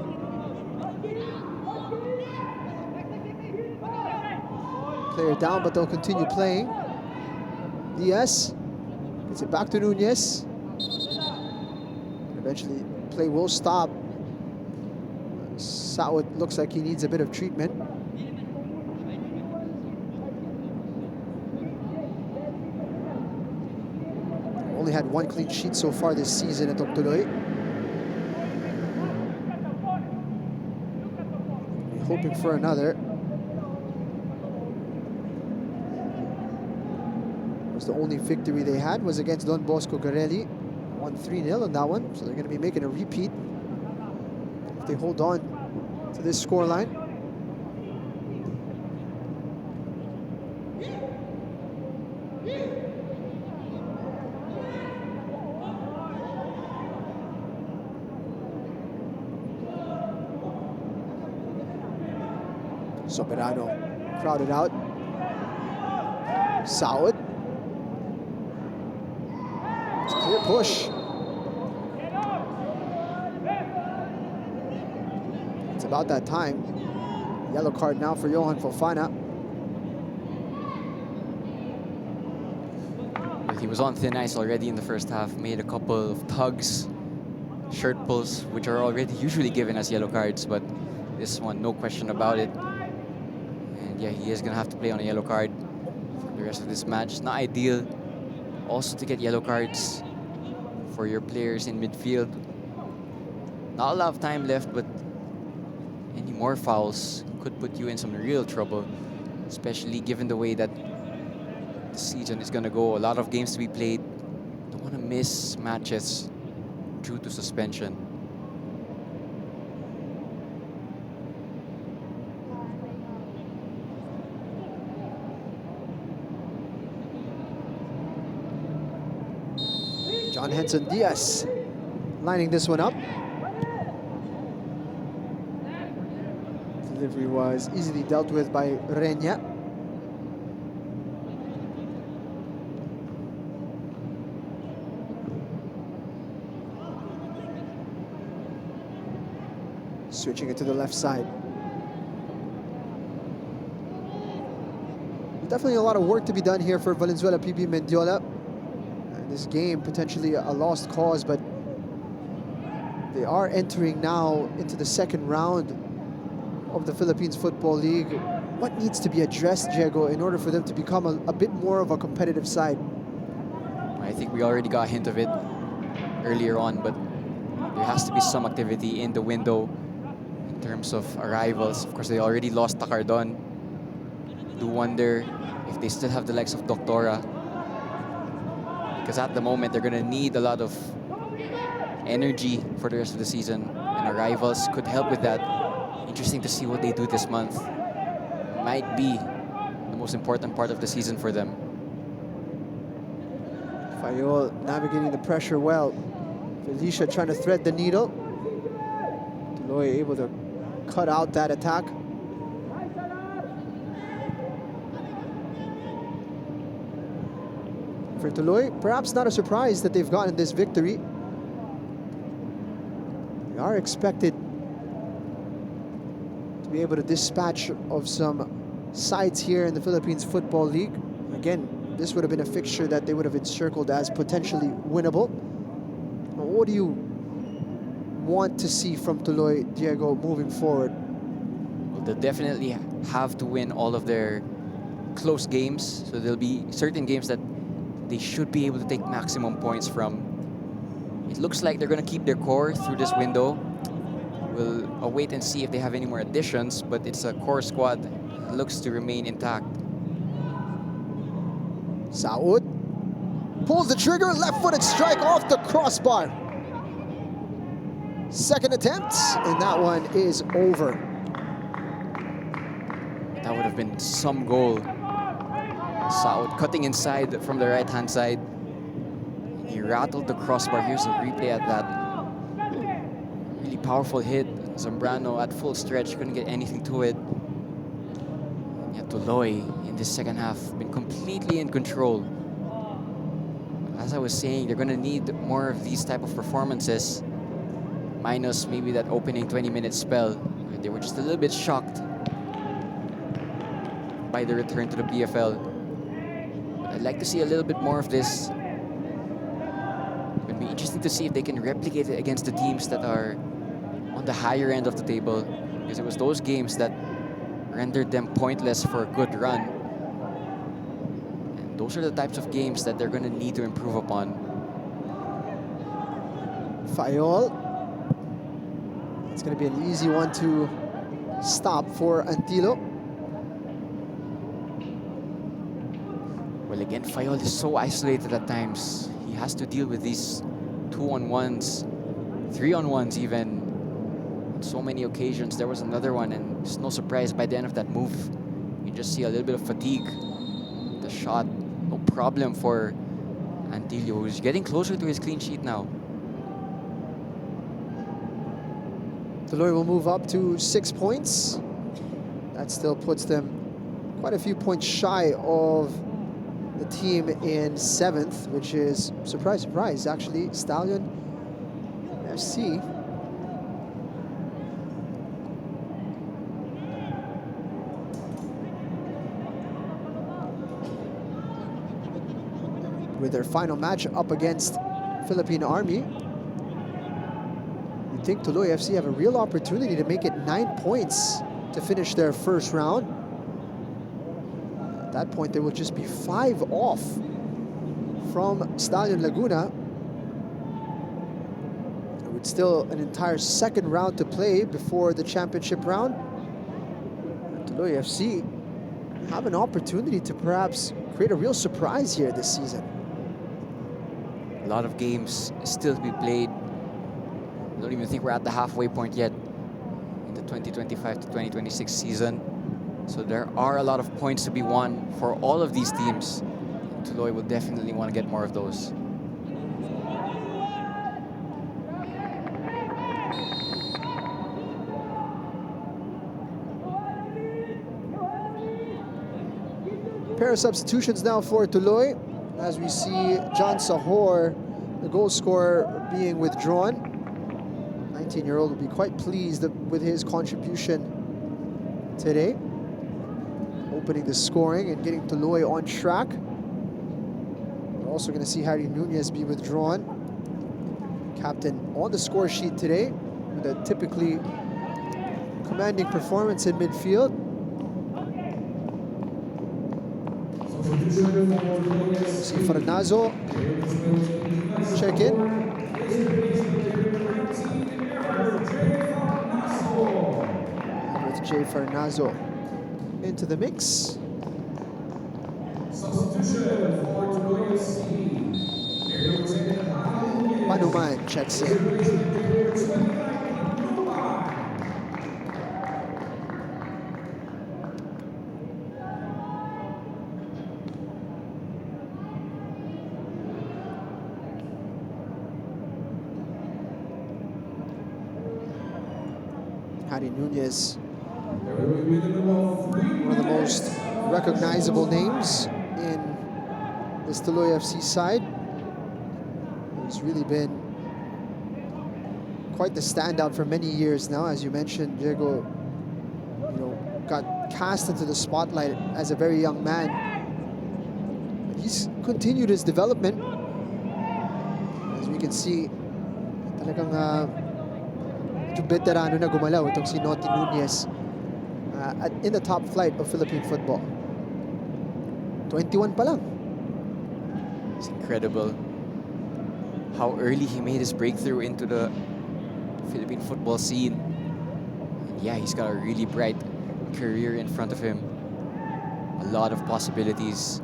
Player down, but they'll continue playing. Diaz gets it back to Nunez. Eventually, play will stop. Saud looks like he needs a bit of treatment. Only had one clean sheet so far this season at Tuloy. Hoping for another. The only victory they had was against Don Bosco Garelli. Won 3-0 on that one, so they're going to be making a repeat if they hold on to this scoreline. Soberano crowded out. Saud. Clear push. It's about that time. Yellow card now for Johan Fofana. Well, he was on thin ice already in the first half, made a couple of tugs, shirt pulls, which are already usually given as yellow cards, but this one, no question about it. And yeah, he is going to have to play on a yellow card for the rest of this match. Not ideal also to get yellow cards for your players in midfield. Not a lot of time left, but any more fouls could put you in some real trouble, especially given the way that the season is going to go. A lot of games to be played. Don't want to miss matches due to suspension. John Henson Diaz lining this one up. Delivery was easily dealt with by Reña. Switching it to the left side. Definitely a lot of work to be done here for Valenzuela PB Mendiola. And this game potentially a lost cause, but they are entering now into the second round of the Philippines Football League. What needs to be addressed, Diego, in order for them to become a bit more of a competitive side? I think we already got a hint of it earlier on, but there has to be some activity in the window in terms of arrivals. Of course, they already lost Takardon. Do wonder if they still have the likes of Doctora, because at the moment they're going to need a lot of energy for the rest of the season, and arrivals could help with that. Interesting to see what they do this month. Might be the most important part of the season for them. Fayol navigating the pressure well. Felicia trying to thread the needle. Tuloy able to cut out that attack. For Tuloy, perhaps not a surprise that they've gotten this victory. They are expected to be able to dispatch of some sides here in the Philippines Football League. Again, this would have been a fixture that they would have encircled as potentially winnable. What do you want to see from Tuloy, Diego, moving forward? Well, they'll definitely have to win all of their close games. So there'll be certain games that they should be able to take maximum points from. It looks like they're going to keep their core through this window. We'll wait and see if they have any more additions, but it's a core squad that looks to remain intact. Saud pulls the trigger, left-footed strike off the crossbar. Second attempt, and that one is over. That would have been some goal. Saud cutting inside from the right-hand side. He rattled the crossbar. Here's a replay at that. Really powerful hit. Zambrano at full stretch, couldn't get anything to it. And yet Tuloy in this second half been completely in control. As I was saying, they're gonna need more of these type of performances. Minus maybe that opening 20-minute spell. They were just a little bit shocked by the return to the PFL. I'd like to see a little bit more of this. It would be interesting to see if they can replicate it against the teams that are on the higher end of the table, because it was those games that rendered them pointless for a good run. And those are the types of games that they're going to need to improve upon. Fayol. It's going to be an easy one to stop for Antilo. Well, again, Fayol is so isolated at times. He has to deal with these 2-on-1s, 3-on-1s even. On so many occasions, there was another one, and it's no surprise by the end of that move, you just see a little bit of fatigue. The shot, no problem for Antilio, who's getting closer to his clean sheet now. Tuloy will move up to 6 points. That still puts them quite a few points shy of the team in 7th, which is, surprise, surprise, actually, Stallion FC. With their final match up against Philippine Army. I think Tuloy FC have a real opportunity to make it 9 points to finish their first round. At that point, they will just be 5 off from Stallion Laguna. With still an entire second round to play before the championship round. Tuloy FC have an opportunity to perhaps create a real surprise here this season. A lot of games still to be played. I don't even think we're at the halfway point yet in the 2025 to 2026 season. So there are a lot of points to be won for all of these teams. Tuloy will definitely want to get more of those. Pair of substitutions now for Tuloy, as we see John Sahor, the goal scorer, being withdrawn. 19-year-old will be quite pleased with his contribution today. Opening the scoring and getting Tuloy on track. We're also going to see Harry Nunez be withdrawn. Captain on the score sheet today with a typically commanding performance in midfield. See Farnazo check in. With Jay Farnazo into the mix. Manuman checks in. Harry Nunez, one of the most recognizable names in this Tuloy FC side. He's really been quite the standout for many years now. As you mentioned, Diego, got cast into the spotlight as a very young man. He's continued his development. As we can see, talagang veterano na gumalaw itong si Noti Nunez in the top flight of Philippine football. 21 pa lang. It's incredible how early he made his breakthrough into the Philippine football scene. Yeah, he's got a really bright career in front of him. A lot of possibilities.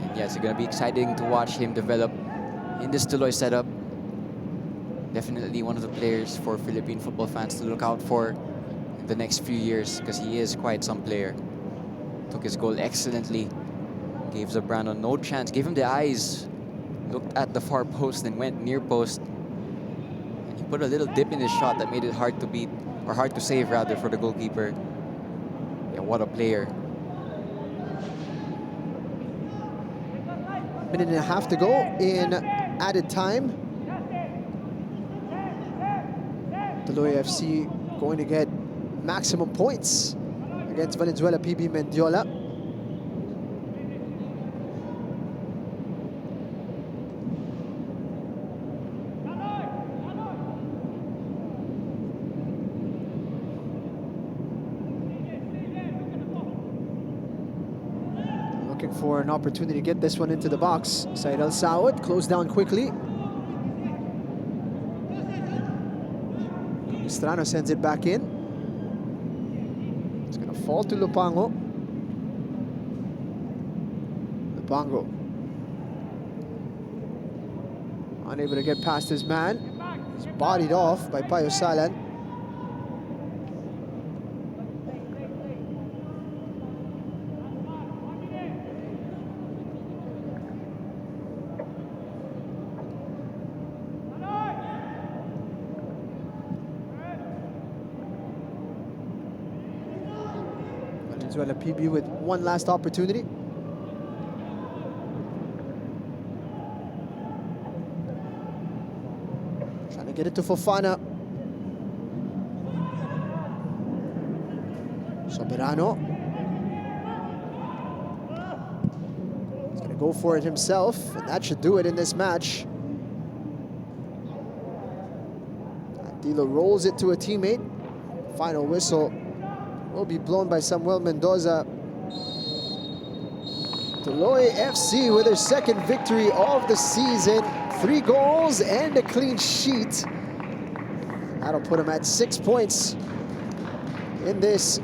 And yeah, it's going to be exciting to watch him develop in this Tuloy setup. Definitely one of the players for Philippine football fans to look out for in the next few years, because he is quite some player. Took his goal excellently. Gave Zambrano no chance. Gave him the eyes. Looked at the far post and went near post. And he put a little dip in his shot that made it hard to beat, or hard to save rather, for the goalkeeper. Yeah, what a player. Minute and a half to go in added time. Tuloy FC going to get maximum points against Valenzuela PB Mendiola. Looking for an opportunity to get this one into the box. Said El Saud closed down quickly. Estrano sends it back in. It's going to fall to Lupango. Lupango unable to get past his man. He's bodied off by Payo Salan. Valenzuela PB with one last opportunity. Trying to get it to Fofana. Soberano. He's going to go for it himself, and that should do it in this match. Dilo rolls it to a teammate. Final whistle will be blown by Samuel Mendoza. Tuloy FC with their second victory of the season. 3 goals and a clean sheet. That'll put them at 6 points in this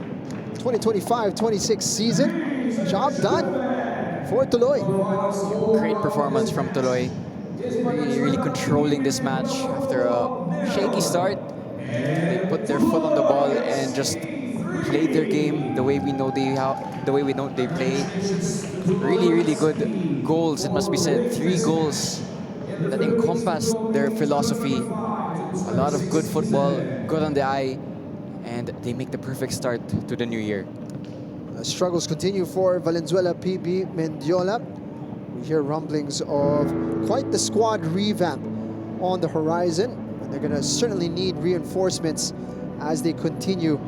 2025-26 season. Job done for Tuloy. Great performance from Tuloy. Really controlling this match after a shaky start. They put their foot on the ball and just played their game the way we know they play. Really good goals, it must be said. 3 goals that encompassed their philosophy. A lot of good football, good on the eye, and they make the perfect start to the new year. The struggles continue for Valenzuela PB Mendiola. We hear rumblings of quite the squad revamp on the horizon. They're going to certainly need reinforcements as they continue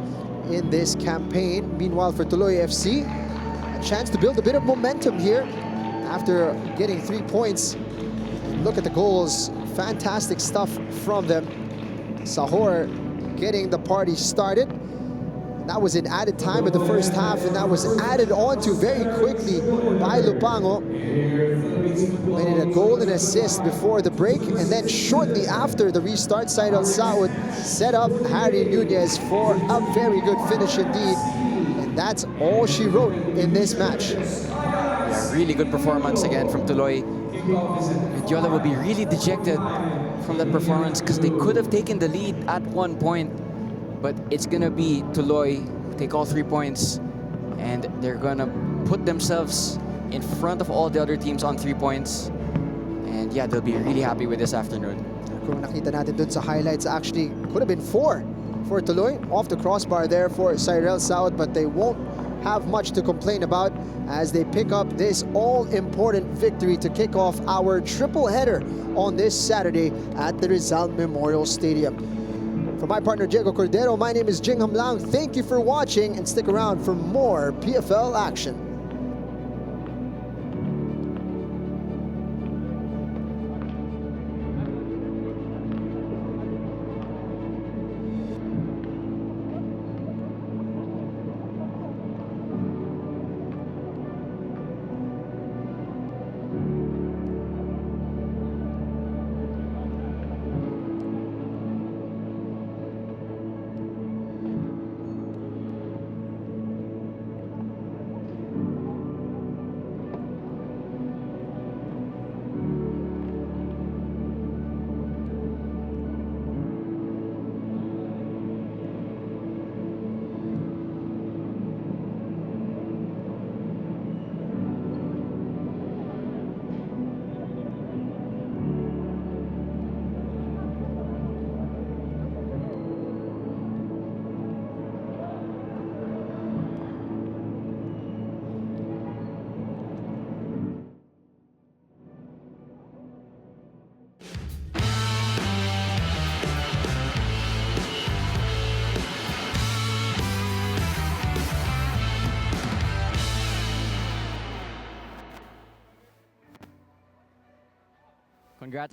in this campaign. Meanwhile, for Tuloy FC, a chance to build a bit of momentum here after getting 3 points. Look at the goals. Fantastic stuff from them. Sahor getting the party started. That was in added time at the first half, and that was added on to very quickly by Lupango. Made it a goal and assist before the break, and then shortly after the restart, Said Al Saud set up Harry Nunez for a very good finish indeed. And that's all she wrote in this match. Yeah, really good performance again from Tuloy. Mendiola will be really dejected from that performance because they could have taken the lead at one point. But it's going to be Tuloy take all 3 points, and they're going to put themselves in front of all the other teams on 3 points. And yeah, they'll be really happy with this afternoon. Kung nakita natin dun sa highlights, actually could have been 4 for Tuloy. Off the crossbar there for Cyril Saud, but they won't have much to complain about as they pick up this all-important victory to kick off our triple header on this Saturday at the Rizal Memorial Stadium. For my partner Diego Cordero, my name is Jing Hamlang. Thank you for watching, and stick around for more PFL action.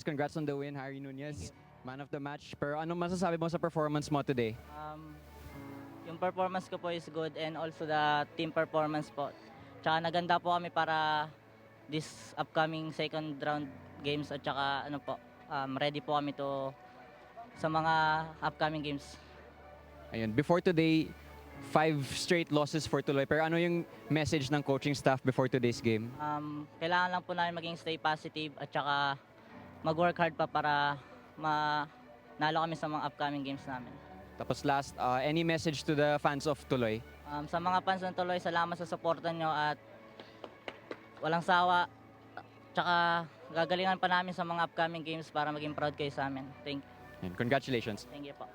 Congrats on the win, Harry Nunez. Man of the match. Pero anong masasabi mo sa performance mo today? Yung performance ko po is good, and also the team performance po. Tsaka naganda po kami para this upcoming second round games, at tsaka ano po, ready po kami to sa mga upcoming games. Ayun, before today, 5 straight losses for Tuloy. Pero ano yung message ng coaching staff before today's game? Kailangan lang po namin maging stay positive, at tsaka mag-work hard pa para manalo kami sa mga upcoming games namin. Tapos last, any message to the fans of Tuloy? Sa mga fans ng Tuloy, salamat sa suporta nyo at walang sawa. Tsaka gagalingan pa namin sa mga upcoming games para maging proud kayo sa amin. Thank you. And congratulations. Thank you po.